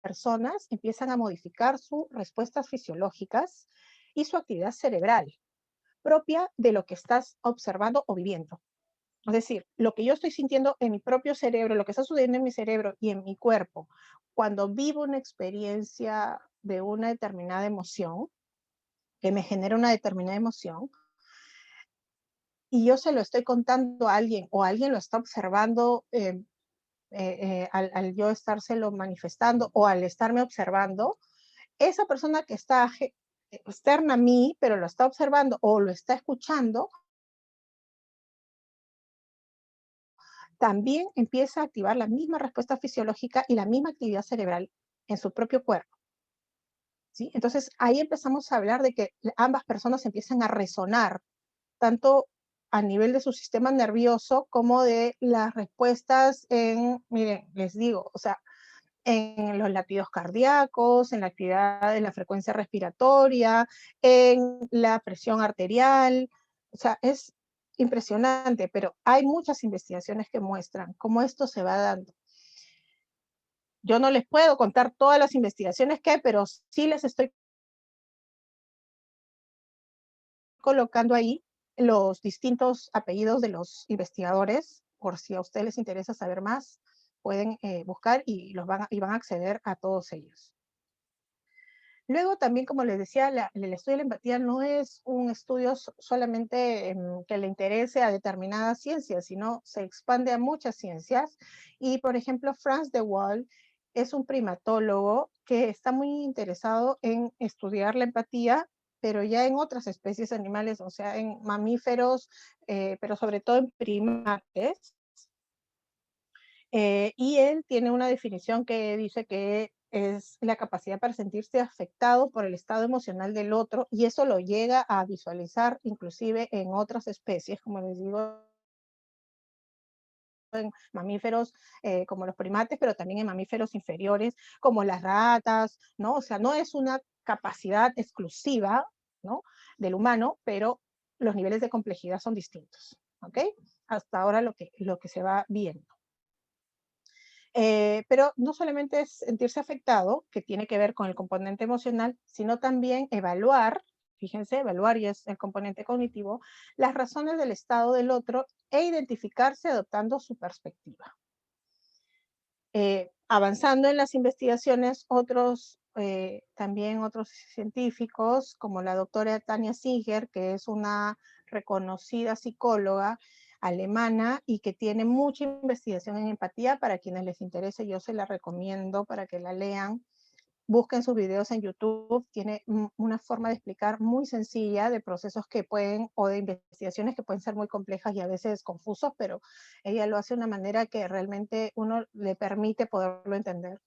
B: personas empiezan a modificar sus respuestas fisiológicas y su actividad cerebral propia de lo que estás observando o viviendo. Es decir, lo que yo estoy sintiendo en mi propio cerebro, lo que está sucediendo en mi cerebro y en mi cuerpo, cuando vivo una experiencia de una determinada emoción, que me genera una determinada emoción, y yo se lo estoy contando a alguien o alguien lo está observando al yo estárselo manifestando o al estarme observando, esa persona que está externa a mí, pero lo está observando o lo está escuchando, también empieza a activar la misma respuesta fisiológica y la misma actividad cerebral en su propio cuerpo. ¿Sí? Entonces ahí empezamos a hablar de que ambas personas empiezan a resonar, tanto a nivel de su sistema nervioso como de las respuestas miren, les digo, o sea, en los latidos cardíacos, en la actividad de la frecuencia respiratoria, en la presión arterial. O sea, es impresionante, pero hay muchas investigaciones que muestran cómo esto se va dando. Yo no les puedo contar todas las investigaciones que hay, pero sí les estoy colocando ahí los distintos apellidos de los investigadores, por si a ustedes les interesa saber más, pueden buscar y van a acceder a todos ellos. Luego también, como les decía, el estudio de la empatía no es un estudio solamente que le interese a determinadas ciencias, sino se expande a muchas ciencias. Y, por ejemplo, Franz de Waal es un primatólogo que está muy interesado en estudiar la empatía, pero ya en otras especies animales, o sea, en mamíferos, pero sobre todo en primates. Y él tiene una definición que dice que es la capacidad para sentirse afectado por el estado emocional del otro, y eso lo llega a visualizar inclusive en otras especies, como les digo, en mamíferos como los primates, pero también en mamíferos inferiores como las ratas, ¿no? O sea, no es una capacidad exclusiva, ¿no?, del humano, pero los niveles de complejidad son distintos, ¿ok? Hasta ahora lo que se va viendo. Pero no solamente es sentirse afectado, que tiene que ver con el componente emocional, sino también evaluar, fíjense, evaluar y es el componente cognitivo, las razones del estado del otro e identificarse adoptando su perspectiva. Avanzando en las investigaciones, también otros científicos, como la doctora Tania Singer, que es una reconocida psicóloga alemana y que tiene mucha investigación en empatía. Para quienes les interese, yo se la recomiendo para que la lean. Busquen sus videos en YouTube, tiene una forma de explicar muy sencilla de procesos que pueden, o de investigaciones que pueden ser muy complejas y a veces confusos, pero ella lo hace de una manera que realmente uno le permite poderlo entender.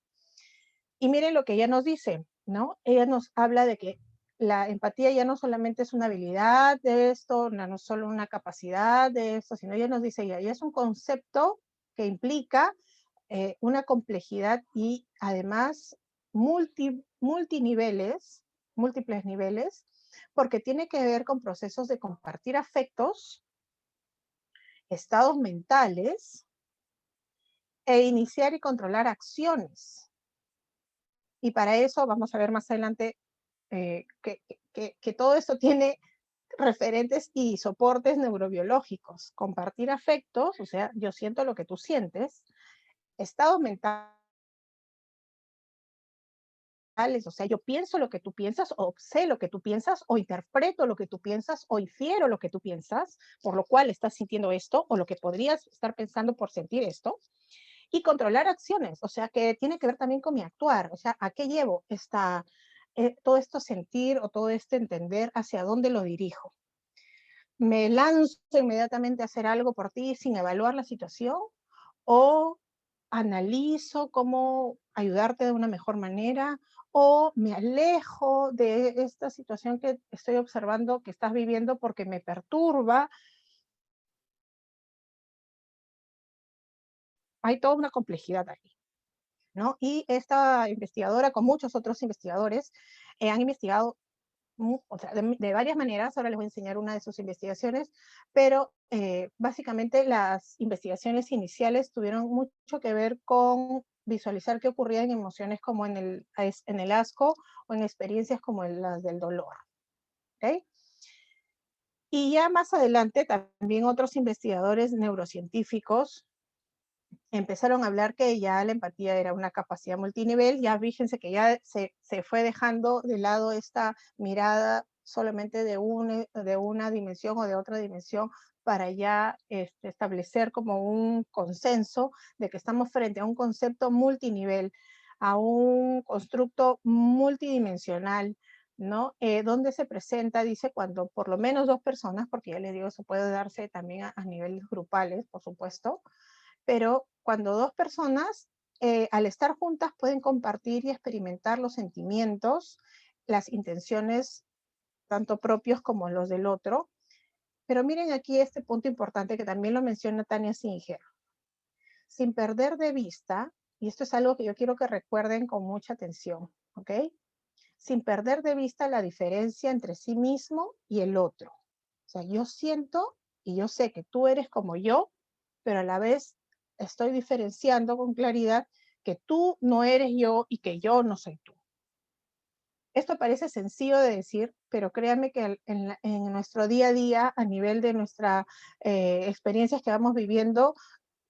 B: Y miren lo que ella nos dice, ¿no? Ella nos habla de que la empatía ya no solamente es una habilidad de esto, no solo una capacidad de esto, sino ella nos dice, ya es un concepto que implica una complejidad y además multiniveles, múltiples niveles, porque tiene que ver con procesos de compartir afectos estados mentales e iniciar y controlar acciones. Y para eso vamos a ver más adelante que todo esto tiene referentes y soportes neurobiológicos. Compartir afectos, o sea, yo siento lo que tú sientes, estados mentales, o sea, yo pienso lo que tú piensas, o sé lo que tú piensas, o interpreto lo que tú piensas, o infiero lo que tú piensas, por lo cual estás sintiendo esto, o lo que podrías estar pensando por sentir esto, y controlar acciones, o sea, que tiene que ver también con mi actuar, o sea, ¿a qué llevo todo esto sentir o todo este entender, hacia dónde lo dirijo? ¿Me lanzo inmediatamente a hacer algo por ti sin evaluar la situación? ¿O analizo cómo ayudarte de una mejor manera? ¿O me alejo de esta situación que estoy observando que estás viviendo porque me perturba? Hay toda una complejidad ahí, ¿no? Y esta investigadora, con muchos otros investigadores, han investigado o sea, de varias maneras. Ahora les voy a enseñar una de sus investigaciones, pero básicamente las investigaciones iniciales tuvieron mucho que ver con visualizar qué ocurría en emociones como en el asco o en experiencias como las del dolor. ¿Okay? Y ya más adelante también otros investigadores neurocientíficos empezaron a hablar que ya la empatía era una capacidad multinivel. Ya fíjense que ya se fue dejando de lado esta mirada solamente de una dimensión o de otra dimensión, para ya establecer como un consenso de que estamos frente a un concepto multinivel, a un constructo multidimensional, ¿no? Donde se presenta, dice, cuando por lo menos dos personas, porque ya les digo, eso puede darse también a niveles grupales, por supuesto, pero cuando dos personas, al estar juntas, pueden compartir y experimentar los sentimientos, las intenciones, tanto propios como los del otro. Pero miren aquí este punto importante que también lo menciona Tania Singer. Sin perder de vista, y esto es algo que yo quiero que recuerden con mucha atención, ¿ok? Sin perder de vista la diferencia entre sí mismo y el otro. O sea, yo siento y yo sé que tú eres como yo, pero a la vez estoy diferenciando con claridad que tú no eres yo y que yo no soy tú. Esto parece sencillo de decir, pero créanme que en nuestro día a día, a nivel de nuestras experiencias que vamos viviendo,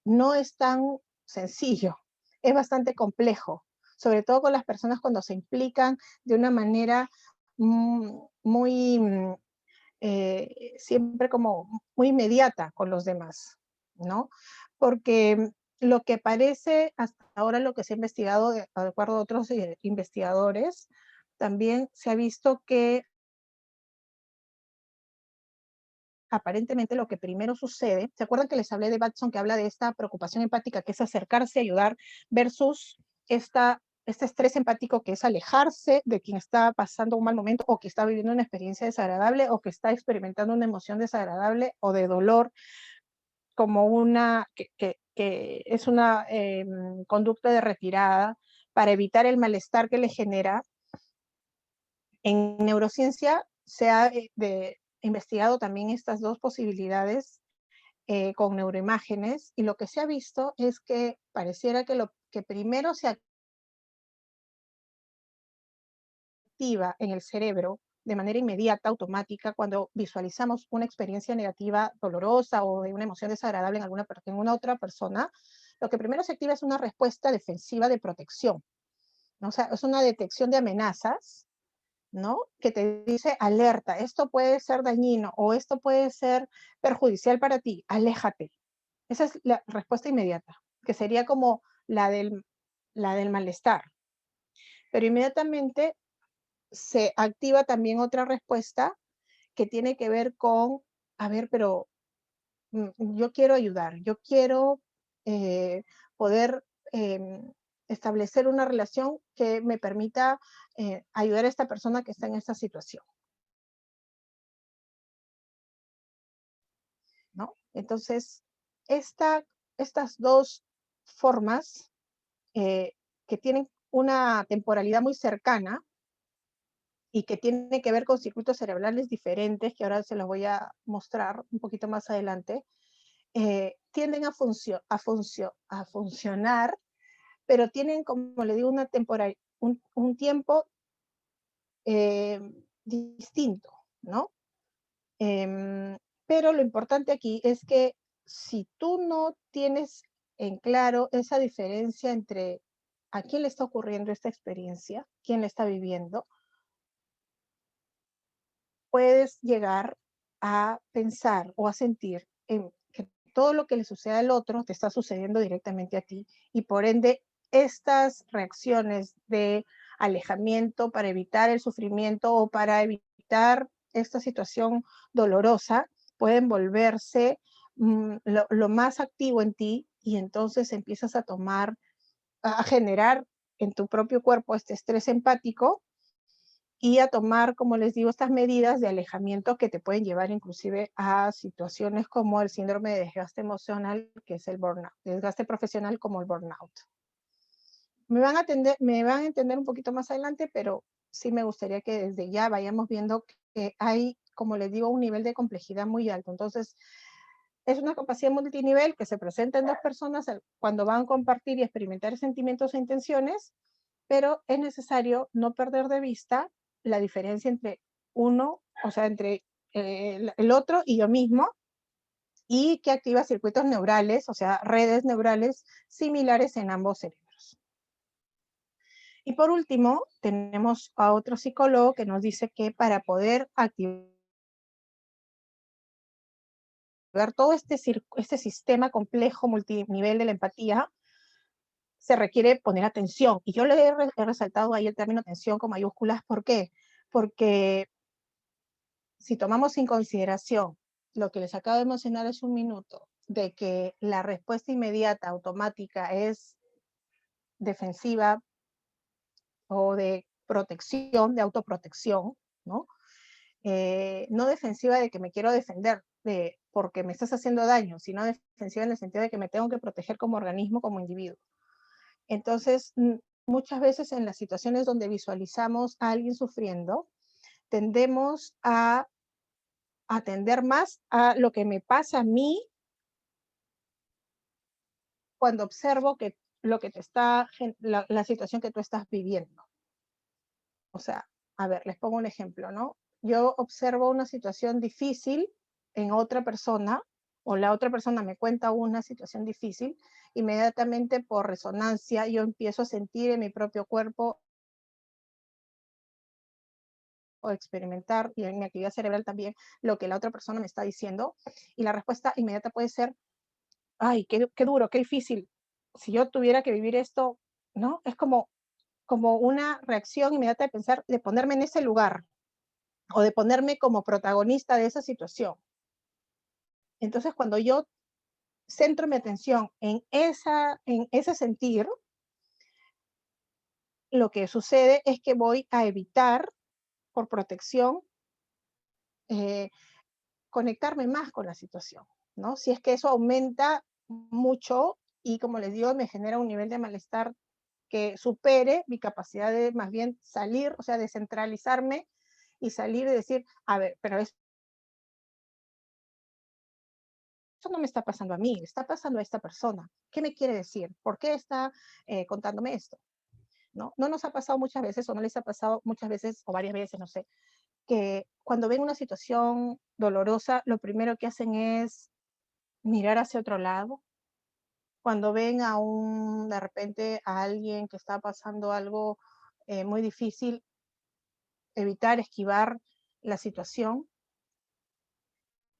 B: no es tan sencillo, es bastante complejo, sobre todo con las personas cuando se implican de una manera muy, siempre como muy inmediata con los demás, ¿no? Porque lo que parece hasta ahora, lo que se ha investigado, de acuerdo a otros investigadores, también se ha visto que aparentemente lo que primero sucede, ¿se acuerdan que les hablé de Batson, que habla de esta preocupación empática, que es acercarse, ayudar, versus este estrés empático, que es alejarse de quien está pasando un mal momento, o que está viviendo una experiencia desagradable, o que está experimentando una emoción desagradable o de dolor, como que es una conducta de retirada para evitar el malestar que le genera? En neurociencia se ha investigado también estas dos posibilidades con neuroimágenes, y lo que se ha visto es que pareciera que lo que primero se activa en el cerebro de manera inmediata, automática, cuando visualizamos una experiencia negativa, dolorosa, o de una emoción desagradable en una otra persona, lo que primero se activa es una respuesta defensiva de protección, ¿no? O sea, es una detección de amenazas, ¿no? Que te dice, alerta, esto puede ser dañino o esto puede ser perjudicial para ti, aléjate. Esa es la respuesta inmediata, que sería como la del malestar. Pero inmediatamente se activa también otra respuesta que tiene que ver con, a ver, pero yo quiero ayudar, yo quiero poder establecer una relación que me permita ayudar a esta persona que está en esta situación, ¿no? Entonces, estas dos formas eh, que tienen una temporalidad muy cercana y que tiene que ver con circuitos cerebrales diferentes, que ahora se los voy a mostrar un poquito más adelante, tienden a funcionar, pero tienen, como le digo, un tiempo distinto, ¿no? Pero lo importante aquí es que si tú no tienes en claro esa diferencia entre a quién le está ocurriendo esta experiencia, quién la está viviendo, puedes llegar a pensar o a sentir en que todo lo que le sucede al otro te está sucediendo directamente a ti y por ende estas reacciones de alejamiento para evitar el sufrimiento o para evitar esta situación dolorosa pueden volverse lo más activo en ti y entonces empiezas a generar en tu propio cuerpo este estrés empático y a tomar, como les digo, estas medidas de alejamiento que te pueden llevar inclusive a situaciones como el síndrome de desgaste emocional, que es el burnout, desgaste profesional como el burnout. Me van a entender un poquito más adelante, pero sí me gustaría que desde ya vayamos viendo que hay, como les digo, un nivel de complejidad muy alto. Entonces, es una capacidad multinivel que se presenta en dos personas cuando van a compartir y experimentar sentimientos e intenciones, pero es necesario no perder de vista la diferencia entre uno, o sea, entre el otro y yo mismo, y que activa circuitos neurales, o sea, redes neurales similares en ambos cerebros. Y por último, tenemos a otro psicólogo que nos dice que para poder activar todo este sistema complejo multinivel de la empatía, se requiere poner atención. Y yo le he resaltado ahí el término atención con mayúsculas. ¿Por qué? Porque si tomamos en consideración lo que les acabo de mencionar hace un minuto, de que la respuesta inmediata, automática, es defensiva o de protección, de autoprotección, ¿no? No defensiva de que me quiero defender porque me estás haciendo daño, sino defensiva en el sentido de que me tengo que proteger como organismo, como individuo. Entonces, muchas veces en las situaciones donde visualizamos a alguien sufriendo, tendemos a atender más a lo que me pasa a mí cuando observo que lo que te está, la situación que tú estás viviendo. O sea, a ver, les pongo un ejemplo, ¿no? Yo observo una situación difícil en otra persona, o la otra persona me cuenta una situación difícil, inmediatamente por resonancia yo empiezo a sentir en mi propio cuerpo o experimentar y en mi actividad cerebral también lo que la otra persona me está diciendo, y la respuesta inmediata puede ser, ay, qué duro, qué difícil. Si yo tuviera que vivir esto, ¿no? Es como una reacción inmediata de pensar, de ponerme en ese lugar o de ponerme como protagonista de esa situación. Entonces, cuando yo centro mi atención en ese sentir, lo que sucede es que voy a evitar, por protección, eh, conectarme más con la situación, ¿no? Si es que eso aumenta mucho y, como les digo, me genera un nivel de malestar que supere mi capacidad de más bien salir, o sea, descentralizarme y salir y decir, a ver, pero esto no me está pasando a mí, le está pasando a esta persona. ¿Qué me quiere decir? ¿Por qué está contándome esto? ¿No? No nos ha pasado muchas veces, o no les ha pasado muchas veces, o varias veces, no sé, que cuando ven una situación dolorosa, lo primero que hacen es mirar hacia otro lado. Cuando ven de repente a alguien que está pasando algo muy difícil, evitar, esquivar la situación,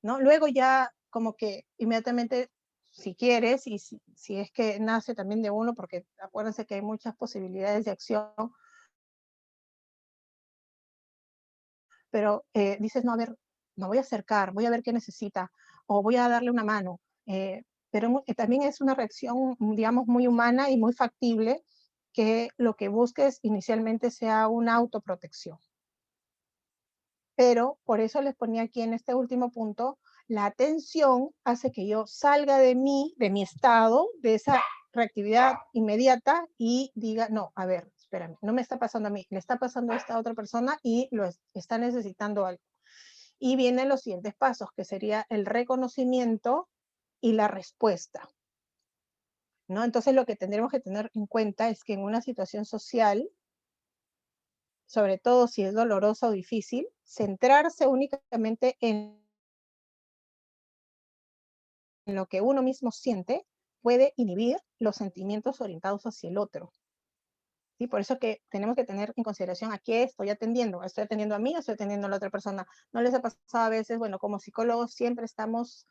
B: ¿no? Luego ya como que inmediatamente, si quieres, y si es que nace también de uno, porque acuérdense que hay muchas posibilidades de acción, pero dices, no, a ver, me voy a acercar, voy a ver qué necesita, o voy a darle una mano. Pero también es una reacción, digamos, muy humana y muy factible que lo que busques inicialmente sea una autoprotección. Pero por eso les ponía aquí en este último punto, la atención hace que yo salga de mí, de mi estado, de esa reactividad inmediata y diga, no, a ver, espérame, no me está pasando a mí, le está pasando a esta otra persona y está necesitando algo. Y vienen los siguientes pasos, que sería el reconocimiento y la respuesta, ¿no? Entonces lo que tendremos que tener en cuenta es que en una situación social, sobre todo si es dolorosa o difícil, centrarse únicamente en lo que uno mismo siente puede inhibir los sentimientos orientados hacia el otro. ¿Sí? Por eso que tenemos que tener en consideración a qué estoy atendiendo a mí o estoy atendiendo a la otra persona. ¿No les ha pasado a veces? Bueno, como psicólogos siempre estamos,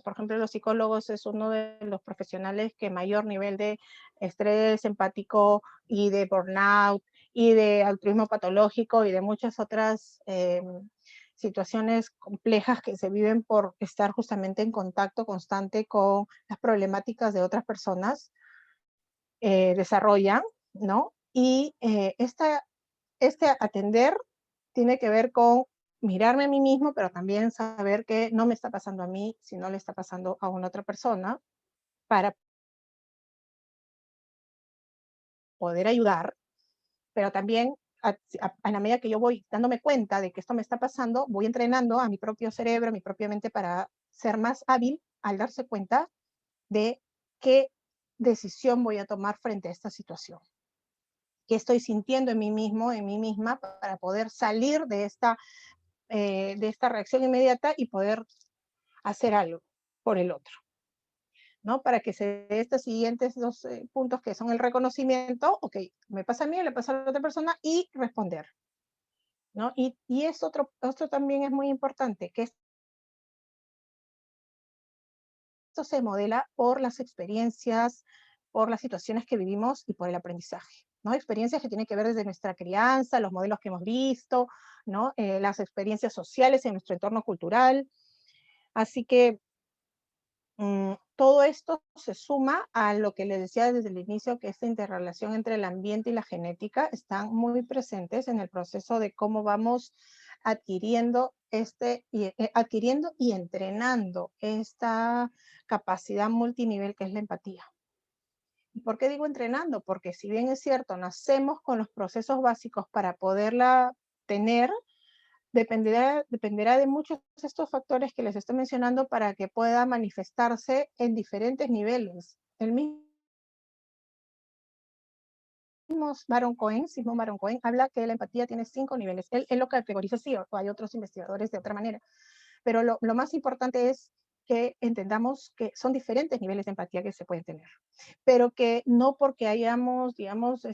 B: por ejemplo, los psicólogos es uno de los profesionales que mayor nivel de estrés empático y de burnout y de altruismo patológico y de muchas otras situaciones complejas que se viven por estar justamente en contacto constante con las problemáticas de otras personas, desarrollan, ¿no? Y este atender tiene que ver con mirarme a mí mismo, pero también saber que no me está pasando a mí, si no le está pasando a una otra persona, para poder ayudar, pero también a la medida que yo voy dándome cuenta de que esto me está pasando, voy entrenando a mi propio cerebro, a mi propia mente para ser más hábil al darse cuenta de qué decisión voy a tomar frente a esta situación. Qué estoy sintiendo en mí mismo, en mí misma, para poder salir de esta reacción inmediata y poder hacer algo por el otro, ¿no? Para que se dé estos siguientes dos puntos que son el reconocimiento, ok, me pasa a mí, le pasa a la otra persona, y responder, ¿no? Y es otro también es muy importante, que esto se modela por las experiencias, por las situaciones que vivimos y por el aprendizaje, ¿no? Experiencias que tienen que ver desde nuestra crianza, los modelos que hemos visto, ¿no? Las experiencias sociales en nuestro entorno cultural. Así que todo esto se suma a lo que les decía desde el inicio, que esta interrelación entre el ambiente y la genética están muy presentes en el proceso de cómo vamos adquiriendo adquiriendo y entrenando esta capacidad multinivel que es la empatía. ¿Por qué digo entrenando? Porque si bien es cierto, nacemos con los procesos básicos para poderla tener, dependerá de muchos de estos factores que les estoy mencionando para que pueda manifestarse en diferentes niveles. El mismo Sigmund Baron Cohen, habla que la empatía tiene 5 niveles. Él lo categoriza así, o hay otros investigadores de otra manera. Pero lo más importante es que entendamos que son diferentes niveles de empatía que se pueden tener. Pero que no porque hayamos, digamos,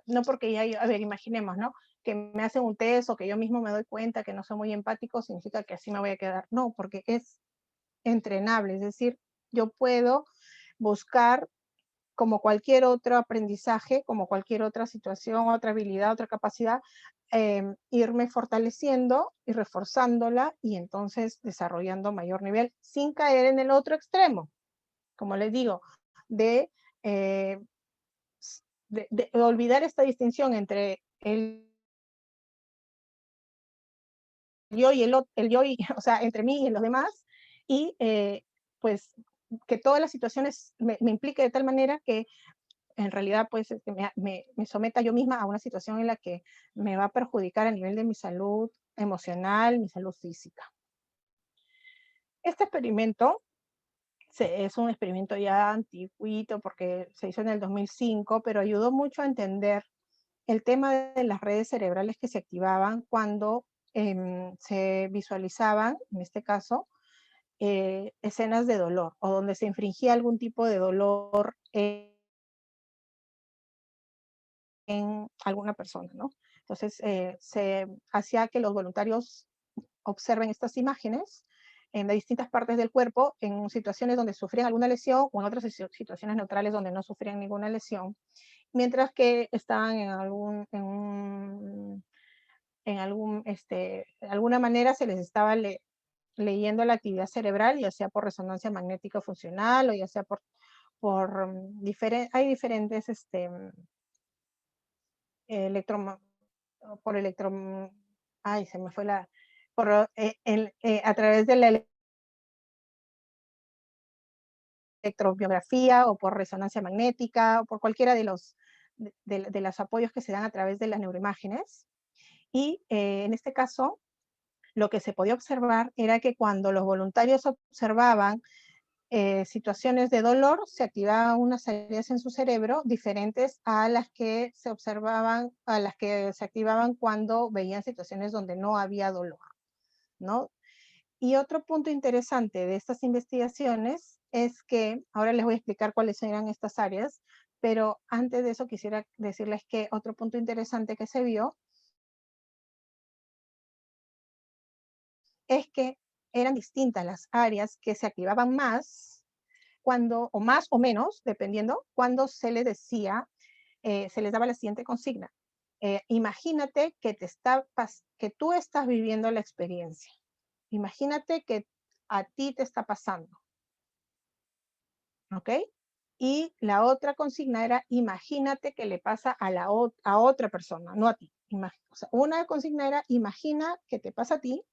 B: no porque ya, a ver, imaginemos, ¿no? Que me hacen un test o que yo mismo me doy cuenta que no soy muy empático, significa que así me voy a quedar. No, porque es entrenable, es decir, yo puedo buscar como cualquier otro aprendizaje, como cualquier otra situación, otra habilidad, otra capacidad, irme fortaleciendo y reforzándola y entonces desarrollando mayor nivel sin caer en el otro extremo, como les digo, de, eh, de olvidar esta distinción entre el yo y el yo, y, o sea, entre mí y los demás, y pues que todas las situaciones me implique de tal manera que en realidad pues me someta yo misma a una situación en la que me va a perjudicar a nivel de mi salud emocional, mi salud física. Este experimento es un experimento ya antiguito porque se hizo en el 2005, pero ayudó mucho a entender el tema de las redes cerebrales que se activaban cuando se visualizaban, en este caso, escenas de dolor o donde se infringía algún tipo de dolor en alguna persona, ¿no? Entonces, se hacía que los voluntarios observen estas imágenes en distintas partes del cuerpo, en situaciones donde sufrían alguna lesión o en otras situaciones neutrales donde no sufrían ninguna lesión, mientras que estaban de alguna manera se les estaba leyendo la actividad cerebral, ya sea por resonancia magnética funcional o ya sea hay diferentes electro, por electro, ay, se me fue a través de la electrobiografía o por resonancia magnética o por cualquiera de los apoyos que se dan a través de las neuroimágenes. Y en este caso, lo que se podía observar era que cuando los voluntarios observaban situaciones de dolor, se activaban unas áreas en su cerebro diferentes a las que se observaban, a las que se activaban cuando veían situaciones donde no había dolor, ¿no? Y otro punto interesante de estas investigaciones es que, ahora les voy a explicar cuáles eran estas áreas, pero antes de eso quisiera decirles que otro punto interesante que se vio es que eran distintas las áreas que se activaban más cuando, o más o menos, dependiendo, cuando se les decía, se les daba la siguiente consigna. Imagínate que tú estás viviendo la experiencia. Imagínate que a ti te está pasando. ¿Ok? Y la otra consigna era, imagínate que le pasa a otra persona, no a ti. O sea, una consigna era, imagina que te pasa a ti,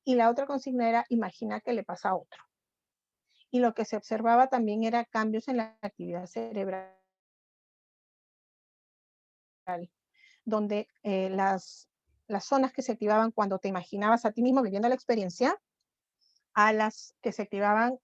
B: y la otra consigna era, imagina que le pasa a otro. Y lo que se observaba también era cambios en la actividad cerebral, donde las zonas que se activaban cuando te imaginabas a ti mismo viviendo la experiencia, a las que se activaban,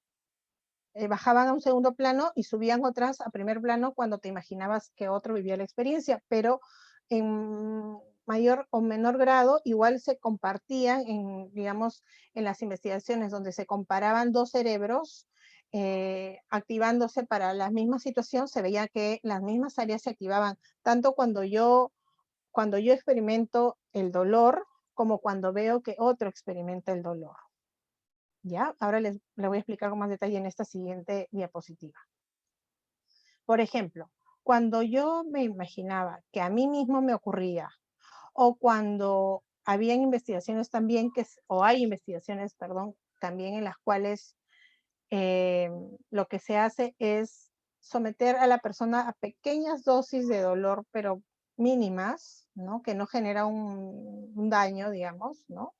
B: bajaban a un segundo plano y subían otras a primer plano cuando te imaginabas que otro vivía la experiencia, pero en mayor o menor grado igual se compartían en, digamos, en las investigaciones donde se comparaban dos cerebros activándose para la misma situación, se veía que las mismas áreas se activaban tanto cuando yo experimento el dolor como cuando veo que otro experimenta el dolor. ¿Ya? Ahora les voy a explicar con más detalle en esta siguiente diapositiva. Por ejemplo, cuando yo me imaginaba que a mí mismo me ocurría, o cuando había investigaciones también, o hay investigaciones, perdón, también en las cuales lo que se hace es someter a la persona a pequeñas dosis de dolor, pero mínimas, ¿no? Que no genera un daño, digamos, ¿no?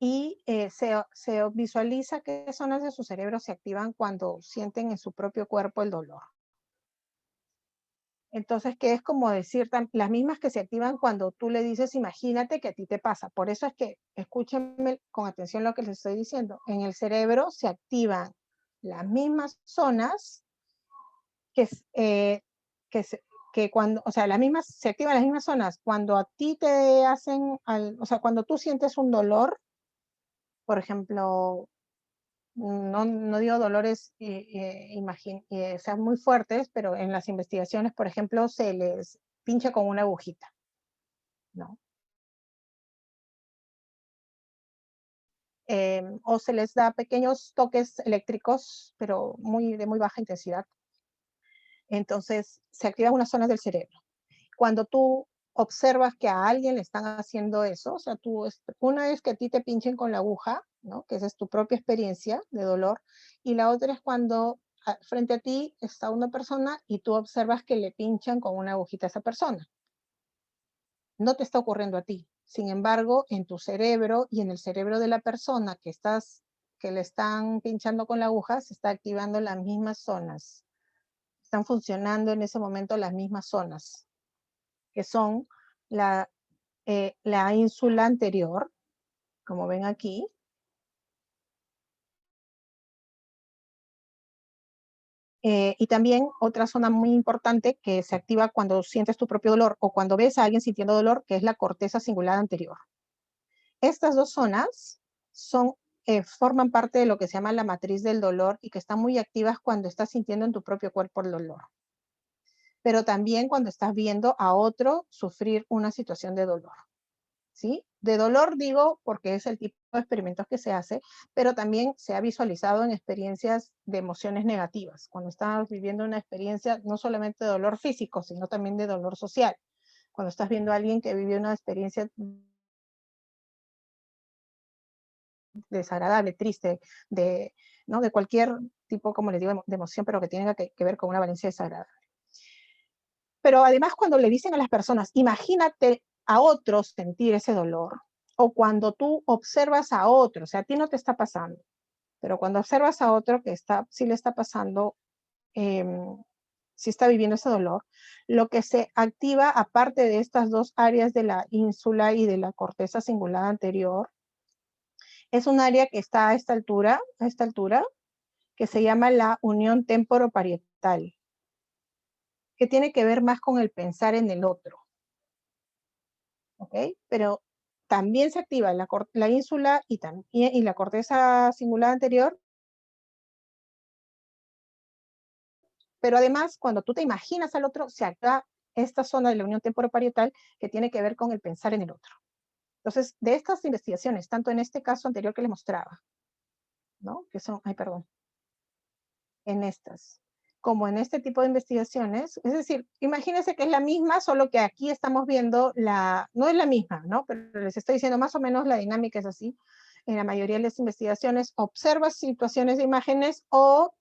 B: Y se visualiza qué zonas de su cerebro se activan cuando sienten en su propio cuerpo el dolor. Entonces, que es como decir, las mismas que se activan cuando tú le dices, imagínate que a ti te pasa. Por eso es que, escúchenme con atención lo que les estoy diciendo. En el cerebro se activan las mismas zonas que cuando, o sea, se activan las mismas zonas cuando a ti te hacen, o sea, cuando tú sientes un dolor, por ejemplo, no digo dolores sean muy fuertes, pero en las investigaciones, por ejemplo, se les pincha con una agujita, ¿no? O se les da pequeños toques eléctricos, pero de muy baja intensidad. Entonces, se activan unas zonas del cerebro. Cuando tú observas que a alguien le están haciendo eso, o sea, una vez que a ti te pinchen con la aguja, ¿no? Que esa es tu propia experiencia de dolor, y la otra es cuando frente a ti está una persona y tú observas que le pinchan con una agujita a esa persona. No te está ocurriendo a ti. Sin embargo, en tu cerebro y en el cerebro de la persona que le están pinchando con la aguja, se está activando las mismas zonas. Están funcionando en ese momento las mismas zonas, que son la ínsula anterior, como ven aquí, y también otra zona muy importante que se activa cuando sientes tu propio dolor o cuando ves a alguien sintiendo dolor, que es la corteza cingulada anterior. Estas dos zonas forman parte de lo que se llama la matriz del dolor y que están muy activas cuando estás sintiendo en tu propio cuerpo el dolor, pero también cuando estás viendo a otro sufrir una situación de dolor. ¿Sí? De dolor digo porque es el tipo de experimentos que se hace, pero también se ha visualizado en experiencias de emociones negativas, cuando estás viviendo una experiencia no solamente de dolor físico, sino también de dolor social. Cuando estás viendo a alguien que vivió una experiencia desagradable, triste, ¿no? De cualquier tipo, como les digo, de emoción, pero que tenga que ver con una valencia desagradable. Pero además cuando le dicen a las personas, imagínate a otros sentir ese dolor, o cuando tú observas a otro, o sea, a ti no te está pasando, pero cuando observas a otro que sí le está pasando, sí está viviendo ese dolor, lo que se activa, aparte de estas dos áreas de la ínsula y de la corteza cingulada anterior, es un área que está a esta altura, que se llama la unión temporoparietal, que tiene que ver más con el pensar en el otro. ¿Ok? Pero también se activa la ínsula y la corteza cingulada anterior. Pero además, cuando tú te imaginas al otro, se activa esta zona de la unión temporoparietal que tiene que ver con el pensar en el otro. Entonces, de estas investigaciones, tanto en este caso anterior que les mostraba, ¿no? Que son, en estas, como en este tipo de investigaciones, es decir, imagínense que es la misma, solo que aquí estamos viendo no es la misma, ¿no? Pero les estoy diciendo más o menos la dinámica es así. En la mayoría de las investigaciones observas situaciones de imágenes o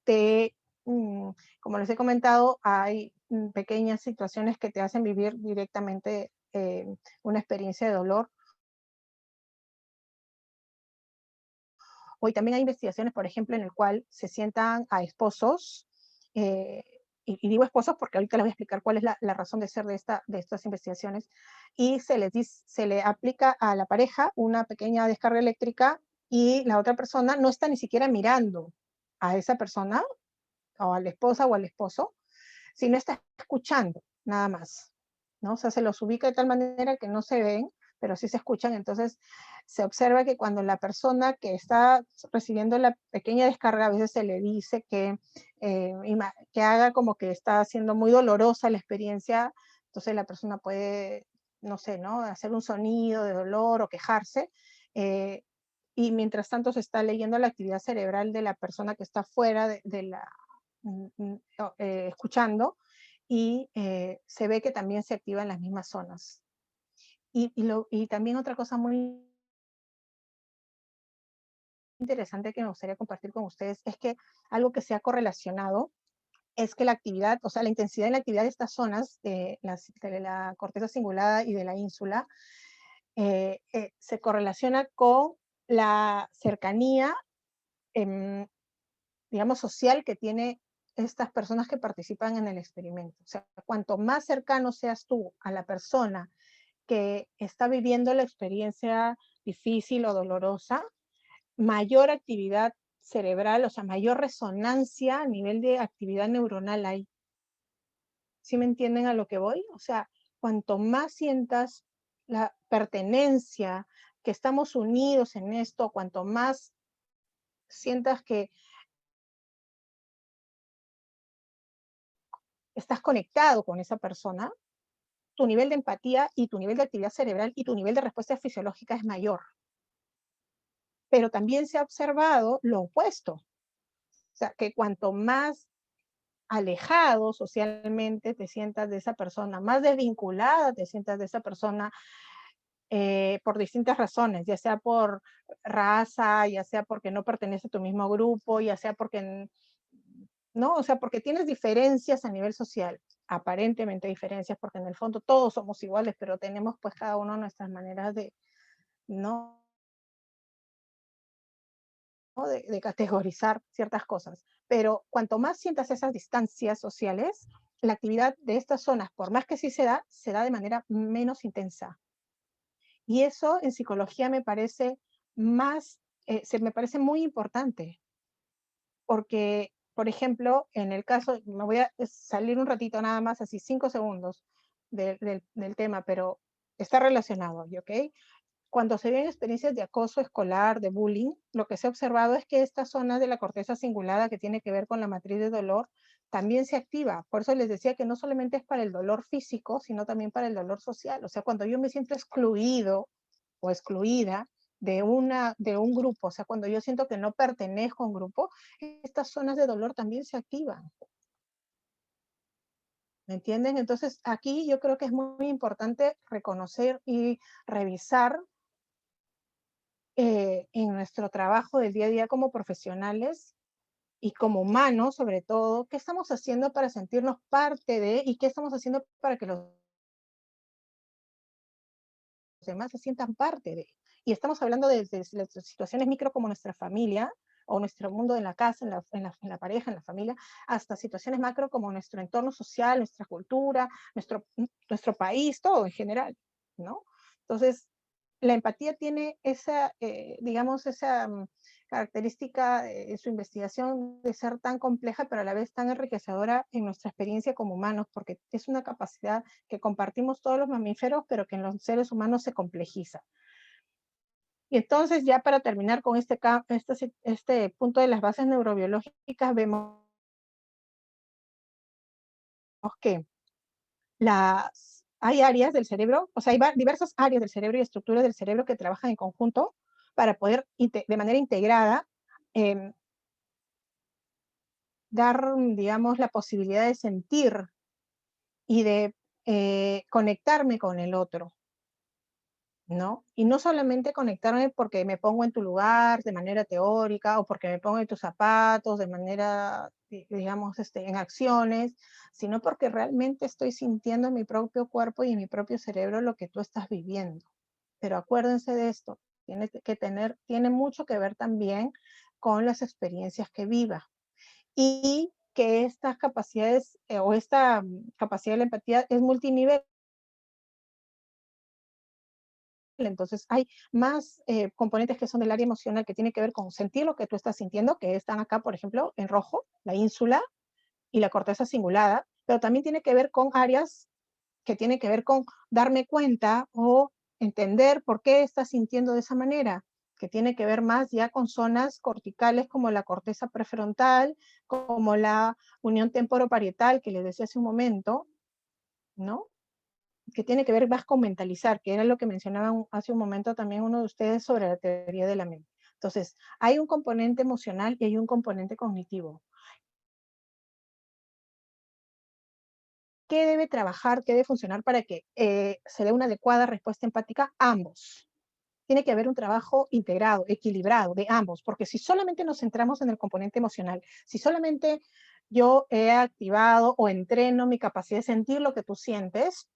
B: como les he comentado, hay pequeñas situaciones que te hacen vivir directamente una experiencia de dolor. Hoy también hay investigaciones, por ejemplo, en el cual se sientan a esposos, y digo esposos porque ahorita les voy a explicar cuál es la razón de ser de estas investigaciones, y se le aplica a la pareja una pequeña descarga eléctrica y la otra persona no está ni siquiera mirando a esa persona, o a la esposa o al esposo, sino está escuchando, nada más, ¿no? O sea, se los ubica de tal manera que no se ven, pero sí se escuchan. Entonces, se observa que cuando la persona que está recibiendo la pequeña descarga, a veces se le dice que haga como que está siendo muy dolorosa la experiencia, entonces la persona puede, no sé, ¿no? Hacer un sonido de dolor o quejarse, y mientras tanto se está leyendo la actividad cerebral de la persona que está fuera de la, escuchando, y se ve que también se activan las mismas zonas. Y también otra cosa muy interesante que me gustaría compartir con ustedes es que algo que se ha correlacionado es que la actividad, o sea, la intensidad de la actividad de estas zonas, de la corteza cingulada y de la ínsula, se correlaciona con la cercanía, digamos, social que tiene estas personas que participan en el experimento. O sea, cuanto más cercano seas tú a la persona que está viviendo la experiencia difícil o dolorosa, mayor actividad cerebral, o sea, mayor resonancia a nivel de actividad neuronal hay. ¿Sí me entienden a lo que voy? O sea, cuanto más sientas la pertenencia, que estamos unidos en esto, cuanto más sientas que estás conectado con esa persona, tu nivel de empatía y tu nivel de actividad cerebral y tu nivel de respuesta fisiológica es mayor. Pero también se ha observado lo opuesto. O sea, que cuanto más alejado socialmente te sientas de esa persona, más desvinculada te sientas de esa persona, por distintas razones, ya sea por raza, ya sea porque no pertenece a tu mismo grupo, ya sea porque, ¿no? O sea, porque tienes diferencias a nivel social, aparentemente diferencias, porque en el fondo todos somos iguales, pero tenemos pues cada uno nuestras maneras de, ¿no? De categorizar ciertas cosas. Pero cuanto más sientas esas distancias sociales, la actividad de estas zonas, por más que sí se da de manera menos intensa. Y eso en psicología me parece me parece muy importante, porque, por ejemplo, en el caso, me voy a salir un ratito nada más, así 5 segundos del tema, pero está relacionado, ¿ok? Cuando se ven experiencias de acoso escolar, de bullying, lo que se ha observado es que esta zona de la corteza cingulada que tiene que ver con la matriz de dolor también se activa. Por eso les decía que no solamente es para el dolor físico, sino también para el dolor social. O sea, cuando yo me siento excluido o excluida de un grupo, o sea, cuando yo siento que no pertenezco a un grupo, estas zonas de dolor también se activan. ¿Me entienden? Entonces, aquí yo creo que es muy importante reconocer y revisar en nuestro trabajo del día a día como profesionales y como humanos, sobre todo, qué estamos haciendo para sentirnos parte de y qué estamos haciendo para que los demás se sientan parte de. Y estamos hablando desde situaciones micro como nuestra familia o nuestro mundo en la casa, en la pareja, en la familia, hasta situaciones macro como nuestro entorno social, nuestra cultura, nuestro país, todo en general, ¿no? Entonces, la empatía tiene esa, digamos, esa característica de su investigación de ser tan compleja, pero a la vez tan enriquecedora en nuestra experiencia como humanos, porque es una capacidad que compartimos todos los mamíferos, pero que en los seres humanos se complejiza. Y entonces, ya para terminar con este punto de las bases neurobiológicas, vemos que hay áreas del cerebro, o sea, hay diversas áreas del cerebro y estructuras del cerebro que trabajan en conjunto para poder, de manera integrada, eh, dar, digamos, la posibilidad de sentir y de conectarme con el otro, ¿no? Y no solamente conectarme porque me pongo en tu lugar de manera teórica o porque me pongo en tus zapatos de manera, digamos, en acciones, sino porque realmente estoy sintiendo en mi propio cuerpo y en mi propio cerebro lo que tú estás viviendo. Pero acuérdense de esto, tiene mucho que ver también con las experiencias que viva. Y que estas capacidades o esta capacidad de la empatía es multinivel. Entonces hay más componentes que son del área emocional, que tiene que ver con sentir lo que tú estás sintiendo, que están acá, por ejemplo, en rojo, la ínsula y la corteza cingulada, pero también tiene que ver con áreas que tienen que ver con darme cuenta o entender por qué estás sintiendo de esa manera, que tiene que ver más ya con zonas corticales como la corteza prefrontal, como la unión temporoparietal que les decía hace un momento, ¿no? Que tiene que ver más con mentalizar, que era lo que mencionaba hace un momento también uno de ustedes sobre la teoría de la mente. Entonces, hay un componente emocional y hay un componente cognitivo. ¿Qué debe trabajar, qué debe funcionar para que se dé una adecuada respuesta empática? Ambos. Tiene que haber un trabajo integrado, equilibrado de ambos, porque si solamente nos centramos en el componente emocional, si solamente yo he activado o entreno mi capacidad de sentir lo que tú sientes,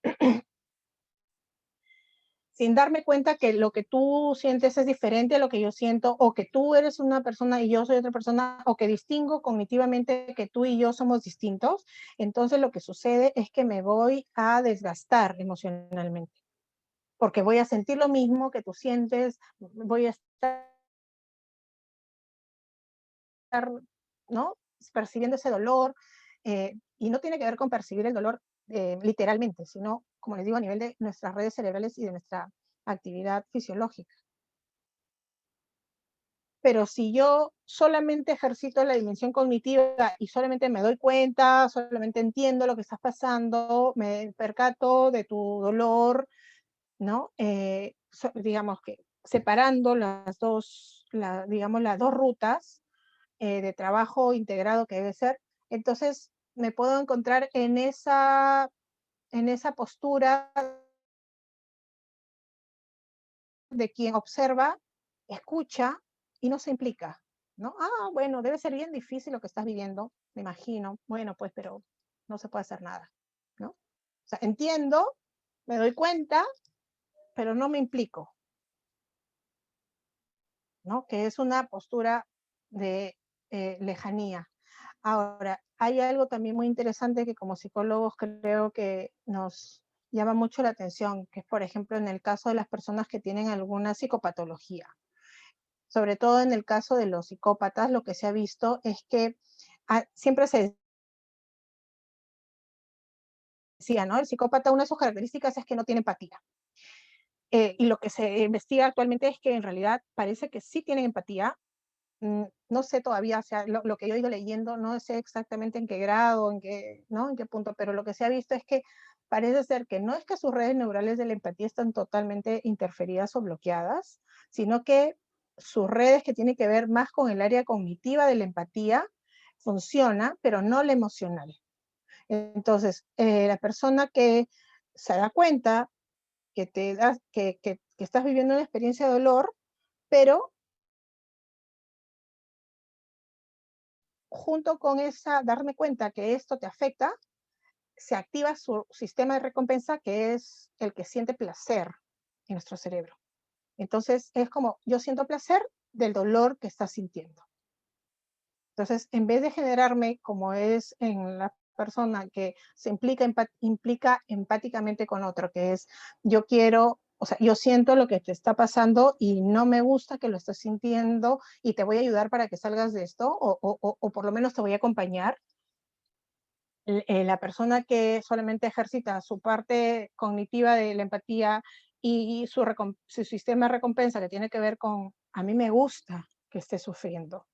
B: sin darme cuenta que lo que tú sientes es diferente a lo que yo siento, o que tú eres una persona y yo soy otra persona, o que distingo cognitivamente que tú y yo somos distintos, entonces lo que sucede es que me voy a desgastar emocionalmente, porque voy a sentir lo mismo que tú sientes, voy a estar, ¿no?, percibiendo ese dolor, y no tiene que ver con percibir el dolor literalmente, sino, como les digo, a nivel de nuestras redes cerebrales y de nuestra actividad fisiológica. Pero si yo solamente ejercito la dimensión cognitiva y solamente me doy cuenta, solamente entiendo lo que está pasando, me percato de tu dolor, ¿no? Digamos que separando digamos, las dos rutas de trabajo integrado que debe ser, entonces me puedo encontrar en esa postura de quien observa, escucha y no se implica, ¿no? Ah, bueno, debe ser bien difícil lo que estás viviendo, me imagino. Bueno, pues, pero no se puede hacer nada, ¿no? O sea, entiendo, me doy cuenta, pero no me implico, ¿no? Que es una postura de lejanía. Ahora, hay algo también muy interesante que como psicólogos creo que nos llama mucho la atención, que es, por ejemplo, en el caso de las personas que tienen alguna psicopatología. Sobre todo en el caso de los psicópatas, lo que se ha visto es que siempre se decía, ¿no? El psicópata, una de sus características es que no tiene empatía. Y lo que se investiga actualmente es que en realidad parece que sí tienen empatía. No sé todavía, o sea, lo que yo he ido leyendo, no sé exactamente en qué grado, ¿no? En qué punto, pero lo que se ha visto es que parece ser que no es que sus redes neurales de la empatía están totalmente interferidas o bloqueadas, sino que sus redes que tienen que ver más con el área cognitiva de la empatía funciona, pero no la emocional. Entonces, la persona que se da cuenta que estás viviendo una experiencia de dolor, pero junto con darme cuenta que esto te afecta, se activa su sistema de recompensa, que es el que siente placer en nuestro cerebro. Entonces, es como, yo siento placer del dolor que estás sintiendo. Entonces, en vez de generarme, como es en la persona que se implica empáticamente con otro, que es, yo quiero O sea, yo siento lo que te está pasando y no me gusta que lo estés sintiendo y te voy a ayudar para que salgas de esto o por lo menos te voy a acompañar. La persona que solamente ejercita su parte cognitiva de la empatía y su sistema de recompensa que tiene que ver con, a mí me gusta que estés sufriendo.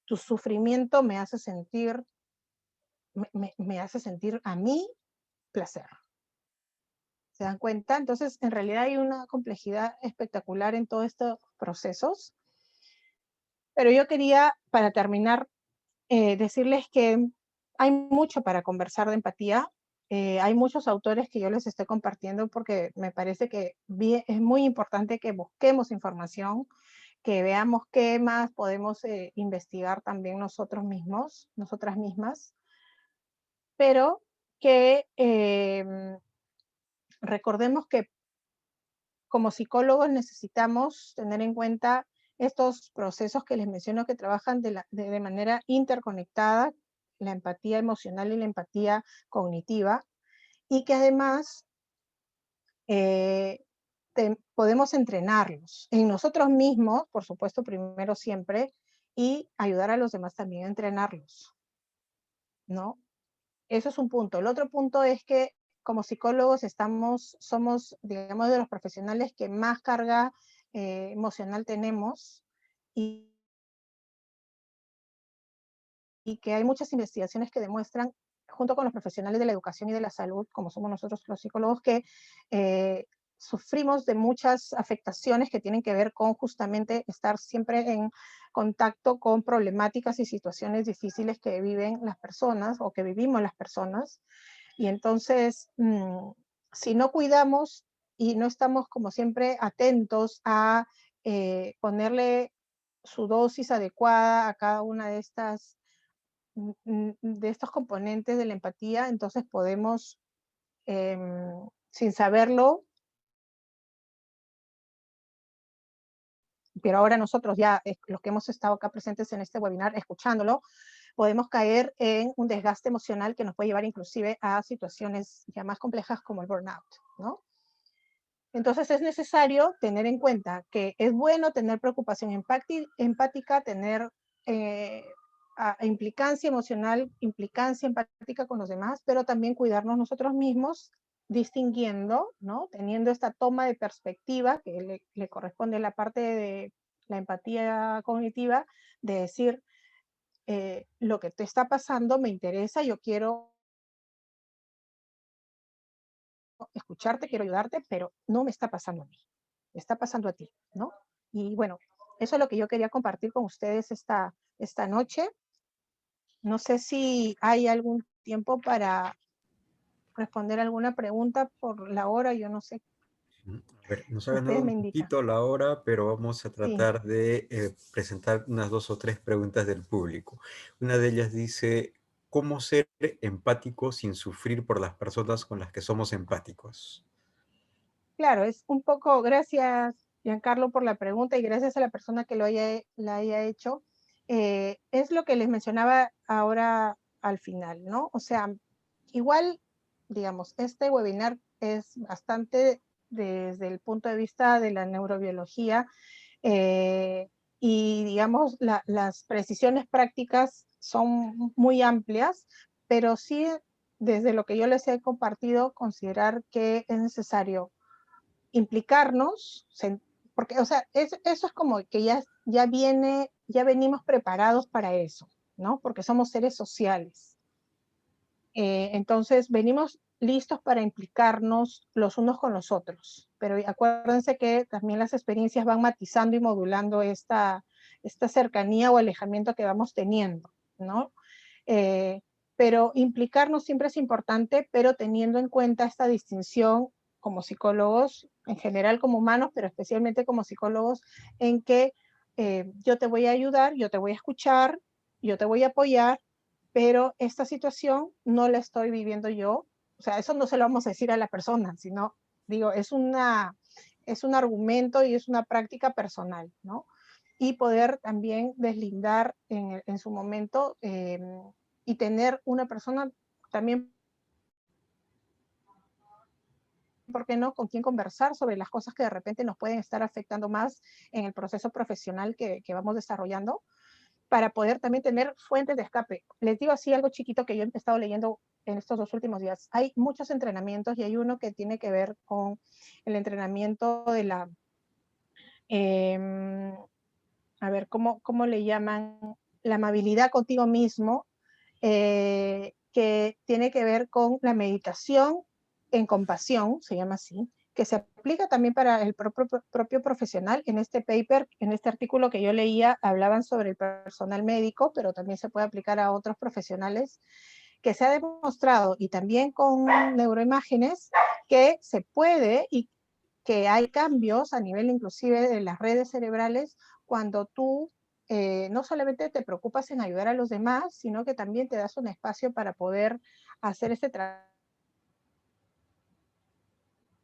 B: Tu sufrimiento me hace sentir, me hace sentir a mí placer. ¿Se dan cuenta? Entonces, en realidad hay una complejidad espectacular en todos estos procesos. Pero yo quería, para terminar, decirles que hay mucho para conversar de empatía. Hay muchos autores que yo les estoy compartiendo porque me parece que es muy importante que busquemos información, que veamos qué más podemos investigar también nosotros mismos, nosotras mismas, pero que recordemos que como psicólogos necesitamos tener en cuenta estos procesos que les menciono que trabajan de manera interconectada, la empatía emocional y la empatía cognitiva, y que además podemos entrenarlos en nosotros mismos, por supuesto, primero siempre, y ayudar a los demás también a entrenarlos, ¿no? Eso es un punto. El otro punto es que como psicólogos somos, digamos, de los profesionales que más carga emocional tenemos y, y que hay muchas investigaciones que demuestran, junto con los profesionales de la educación y de la salud, como somos nosotros los psicólogos, que sufrimos de muchas afectaciones que tienen que ver con justamente estar siempre en contacto con problemáticas y situaciones difíciles que viven las personas o que vivimos las personas. Y entonces, si no cuidamos y no estamos como siempre atentos a ponerle su dosis adecuada a cada una de estos componentes de la empatía, entonces podemos, sin saberlo, pero ahora nosotros ya, los que hemos estado acá presentes en este webinar, escuchándolo, podemos caer en un desgaste emocional que nos puede llevar inclusive a situaciones ya más complejas como el burnout, ¿no? Entonces es necesario tener en cuenta que es bueno tener preocupación empática, tener implicancia emocional, implicancia empática con los demás, pero también cuidarnos nosotros mismos, distinguiendo, ¿no? Teniendo esta toma de perspectiva que le corresponde a la parte de la empatía cognitiva, de decir, lo que te está pasando me interesa, yo quiero escucharte, quiero ayudarte, pero no me está pasando a mí, me está pasando a ti, ¿no? Y bueno, eso es lo que yo quería compartir con ustedes esta noche. No sé si hay algún tiempo para responder alguna pregunta por la hora, yo no sé,
A: A ver, nos ha ganado
B: ustedes
A: un
B: me indican.
A: poquito la hora, pero vamos a
B: Sí,
A: tratar de presentar unas 2 o 3 preguntas del público. Una de ellas dice, ¿cómo ser empático sin sufrir por las personas con las que somos empáticos?
B: claro, es un poco, gracias Giancarlo por la pregunta y gracias a la persona que la haya hecho. Es lo que les mencionaba ahora al final, ¿no? O sea, igual, digamos, este webinar es bastante desde el punto de vista de la neurobiología y, digamos, las precisiones prácticas son muy amplias, pero sí, desde lo que yo les he compartido, considerar que es necesario implicarnos, porque, o sea, eso es como que ya venimos preparados para eso, ¿no? Porque somos seres sociales. Entonces, venimos listos para implicarnos los unos con los otros, pero acuérdense que también las experiencias van matizando y modulando esta cercanía o alejamiento que vamos teniendo, ¿no? Eh, pero implicarnos siempre es importante, pero teniendo en cuenta esta distinción como psicólogos, en general como humanos, pero especialmente como psicólogos, en que yo te voy a ayudar, yo te voy a escuchar, yo te voy a apoyar, pero esta situación no la estoy viviendo yo. O sea, eso no se lo vamos a decir a la persona, sino, digo, es un argumento y es una práctica personal, ¿no? Y poder también deslindar en su momento y tener una persona también ¿por qué no?, con quién conversar sobre las cosas que de repente nos pueden estar afectando más en el proceso profesional que vamos desarrollando, para poder también tener fuentes de escape. Les digo así algo chiquito que yo he estado leyendo en estos 2 últimos días. Hay muchos entrenamientos y hay uno que tiene que ver con el entrenamiento de la, eh, a ver, ¿cómo le llaman? La amabilidad contigo mismo, que tiene que ver con la meditación en compasión, se llama así, que se aplica también para el propio profesional. En este paper, en este artículo que yo leía, hablaban sobre el personal médico, pero también se puede aplicar a otros profesionales, que se ha demostrado, y también con neuroimágenes, que se puede y que hay cambios a nivel inclusive de las redes cerebrales cuando tú no solamente te preocupas en ayudar a los demás, sino que también te das un espacio para poder hacer este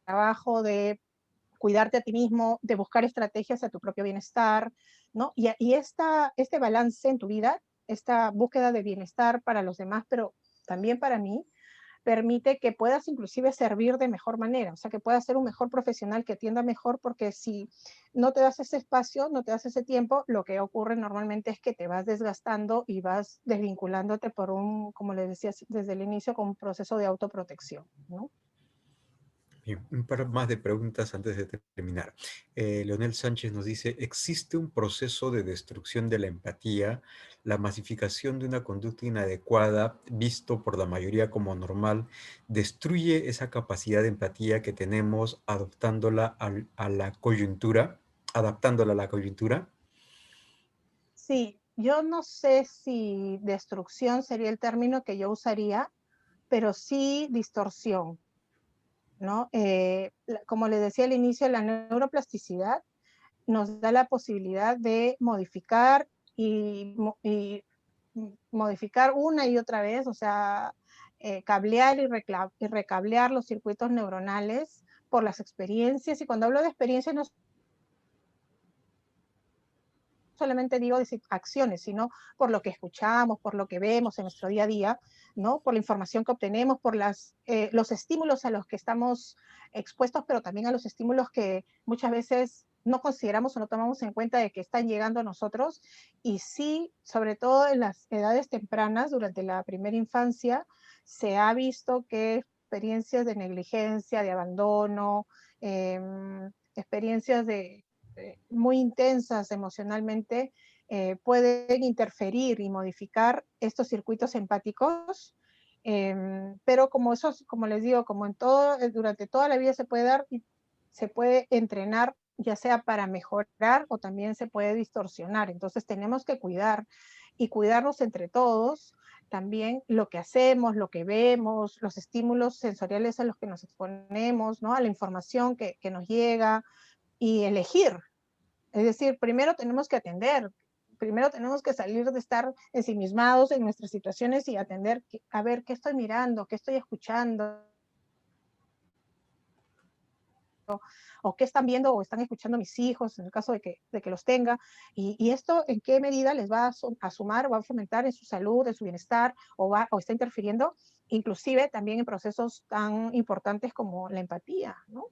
B: trabajo de cuidarte a ti mismo, de buscar estrategias a tu propio bienestar, ¿no? Y este balance en tu vida, esta búsqueda de bienestar para los demás, pero también para mí, permite que puedas inclusive servir de mejor manera, o sea, que puedas ser un mejor profesional, que atienda mejor, porque si no te das ese espacio, no te das ese tiempo, lo que ocurre normalmente es que te vas desgastando y vas desvinculándote por un, como les decía desde el inicio, con un proceso de autoprotección, ¿no?
A: Bien, un par más de preguntas antes de terminar. Leonel Sánchez nos dice, ¿existe un proceso de destrucción de la empatía? ¿La masificación de una conducta inadecuada, visto por la mayoría como normal, destruye esa capacidad de empatía que tenemos a la coyuntura, adaptándola a la coyuntura?
B: Sí, yo no sé si destrucción sería el término que yo usaría, pero sí distorsión, ¿no? Como les decía al inicio, la neuroplasticidad nos da la posibilidad de modificar y modificar una y otra vez, o sea, cablear y recablear los circuitos neuronales por las experiencias. Y cuando hablo de experiencias, no solamente digo decir acciones, sino por lo que escuchamos, por lo que vemos en nuestro día a día, ¿no? Por la información que obtenemos, por los estímulos a los que estamos expuestos, pero también a los estímulos que muchas veces no consideramos o no tomamos en cuenta de que están llegando a nosotros. Y sí, sobre todo en las edades tempranas, durante la primera infancia, se ha visto que experiencias de negligencia, de abandono, eh, experiencias muy intensas emocionalmente, pueden interferir y modificar estos circuitos empáticos, pero como eso, como les digo, como en todo, durante toda la vida se puede dar y se puede entrenar, ya sea para mejorar o también se puede distorsionar. Entonces tenemos que cuidar y cuidarnos entre todos, también lo que hacemos, lo que vemos, los estímulos sensoriales a los que nos exponemos, ¿no? A la información que nos llega, y elegir. Es decir, primero tenemos que atender, primero tenemos que salir de estar ensimismados en nuestras situaciones y atender, a ver qué estoy mirando, qué estoy escuchando, o qué están viendo o están escuchando mis hijos, en el caso de que los tenga, y esto en qué medida les va a sumar, va a fomentar en su salud, en su bienestar, o está interfiriendo, inclusive también en procesos tan importantes como la empatía, ¿no?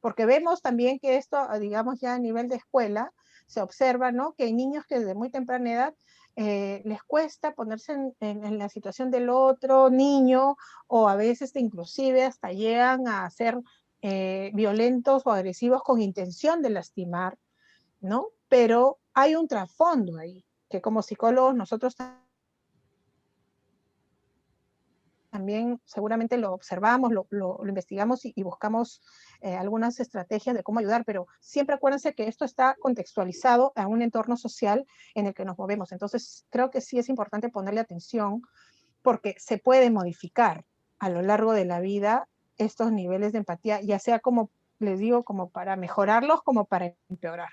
B: Porque vemos también que esto, digamos ya a nivel de escuela, se observa, ¿no? Que hay niños que desde muy temprana edad les cuesta ponerse en la situación del otro niño, o a veces inclusive hasta llegan a ser violentos o agresivos con intención de lastimar, ¿no? Pero hay un trasfondo ahí, que como psicólogos nosotros también seguramente lo observamos, lo investigamos y buscamos algunas estrategias de cómo ayudar, pero siempre acuérdense que esto está contextualizado a un entorno social en el que nos movemos. Entonces, creo que sí es importante ponerle atención, porque se puede modificar a lo largo de la vida estos niveles de empatía, ya sea, como les digo, como para mejorarlos, como para empeorar.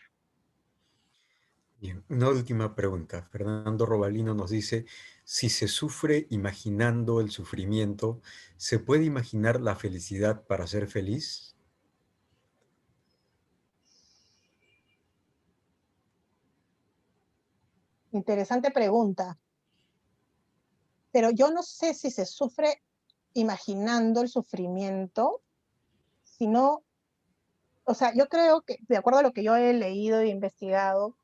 A: Bien, una última pregunta. Fernando Robalino nos dice, si se sufre imaginando el sufrimiento, ¿se puede imaginar la felicidad para ser feliz?
B: Interesante pregunta, pero yo no sé si se sufre imaginando el sufrimiento, sino, o sea, yo creo que, de acuerdo a lo que yo he leído e investigado,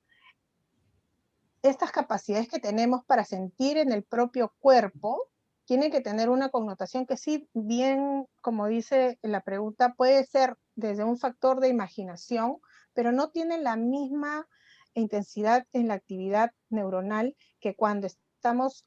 B: estas capacidades que tenemos para sentir en el propio cuerpo tienen que tener una connotación que sí, bien, como dice la pregunta, puede ser desde un factor de imaginación, pero no tiene la misma intensidad en la actividad neuronal que cuando estamos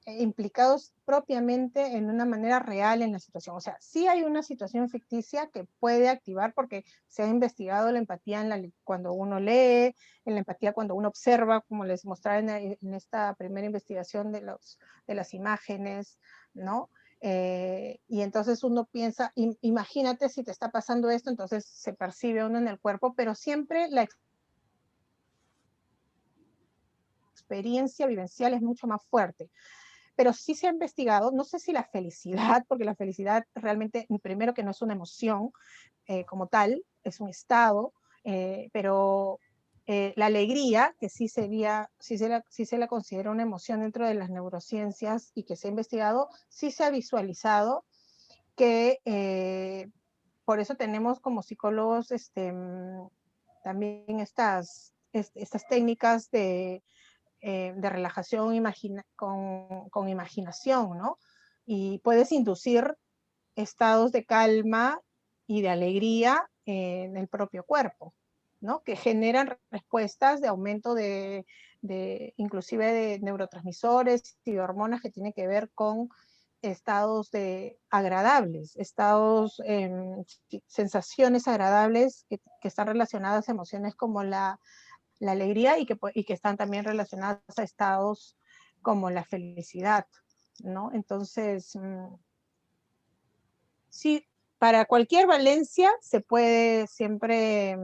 B: implicados propiamente en una manera real en la situación. O sea, sí hay una situación ficticia que puede activar porque se ha investigado la empatía cuando uno lee, en la empatía cuando uno observa, como les mostraba en esta primera investigación de las imágenes, ¿no? Y entonces uno piensa, imagínate si te está pasando esto, entonces se percibe uno en el cuerpo, pero siempre la experiencia vivencial es mucho más fuerte. Pero sí se ha investigado, no sé si la felicidad, porque la felicidad realmente, primero que no es una emoción como tal, es un estado, pero la alegría, que sí se la considera una emoción dentro de las neurociencias y que se ha investigado, sí se ha visualizado que por eso tenemos como psicólogos también estas técnicas de relajación con imaginación, ¿no? Y puedes inducir estados de calma y de alegría en el propio cuerpo, ¿no? Que generan respuestas de aumento inclusive de neurotransmisores y de hormonas que tienen que ver con estados agradables, sensaciones agradables que están relacionadas a emociones como la alegría y que están también relacionadas a estados como la felicidad, ¿no? Entonces, sí, para cualquier valencia se puede siempre,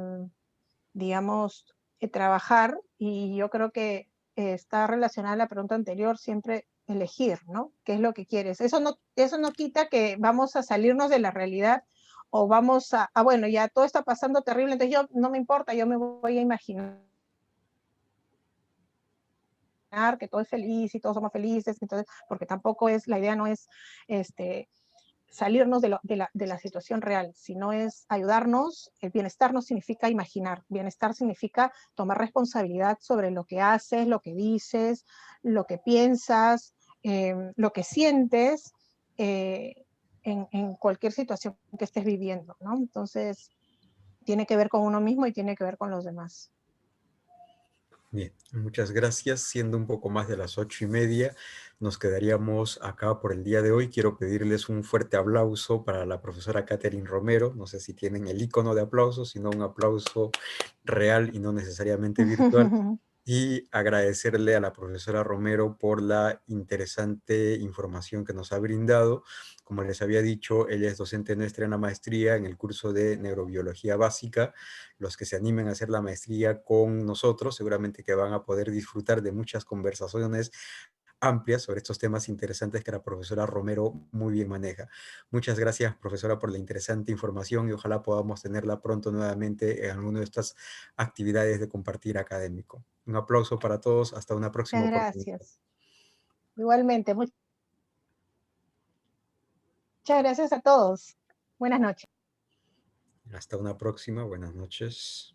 B: digamos, trabajar y yo creo que está relacionada a la pregunta anterior, siempre elegir, ¿no? ¿Qué es lo que quieres? Eso no quita que vamos a salirnos de la realidad o vamos bueno, ya todo está pasando terrible, entonces yo no me importa, yo me voy a imaginar que todo es feliz y todos somos felices, entonces, porque tampoco la idea no es salirnos de la situación real, sino es ayudarnos. El bienestar no significa imaginar, bienestar significa tomar responsabilidad sobre lo que haces, lo que dices, lo que piensas, lo que sientes en cualquier situación que estés viviendo, ¿no? Entonces, tiene que ver con uno mismo y tiene que ver con los demás.
A: Bien, muchas gracias. Siendo un poco más de las 8:30, nos quedaríamos acá por el día de hoy. Quiero pedirles un fuerte aplauso para la profesora Catherine Romero. No sé si tienen el icono de aplauso, sino un aplauso real y no necesariamente virtual. Y agradecerle a la profesora Romero por la interesante información que nos ha brindado. Como les había dicho, ella es docente nuestra en la maestría en el curso de Neurobiología Básica. Los que se animen a hacer la maestría con nosotros seguramente que van a poder disfrutar de muchas conversaciones amplias sobre estos temas interesantes que la profesora Romero muy bien maneja. Muchas gracias, profesora, por la interesante información y ojalá podamos tenerla pronto nuevamente en alguna de estas actividades de compartir académico. Un aplauso para todos. Hasta una próxima
B: Muchas
A: oportunidad.
B: gracias. Igualmente, muchas gracias a todos. Buenas noches.
A: Hasta una próxima. Buenas noches.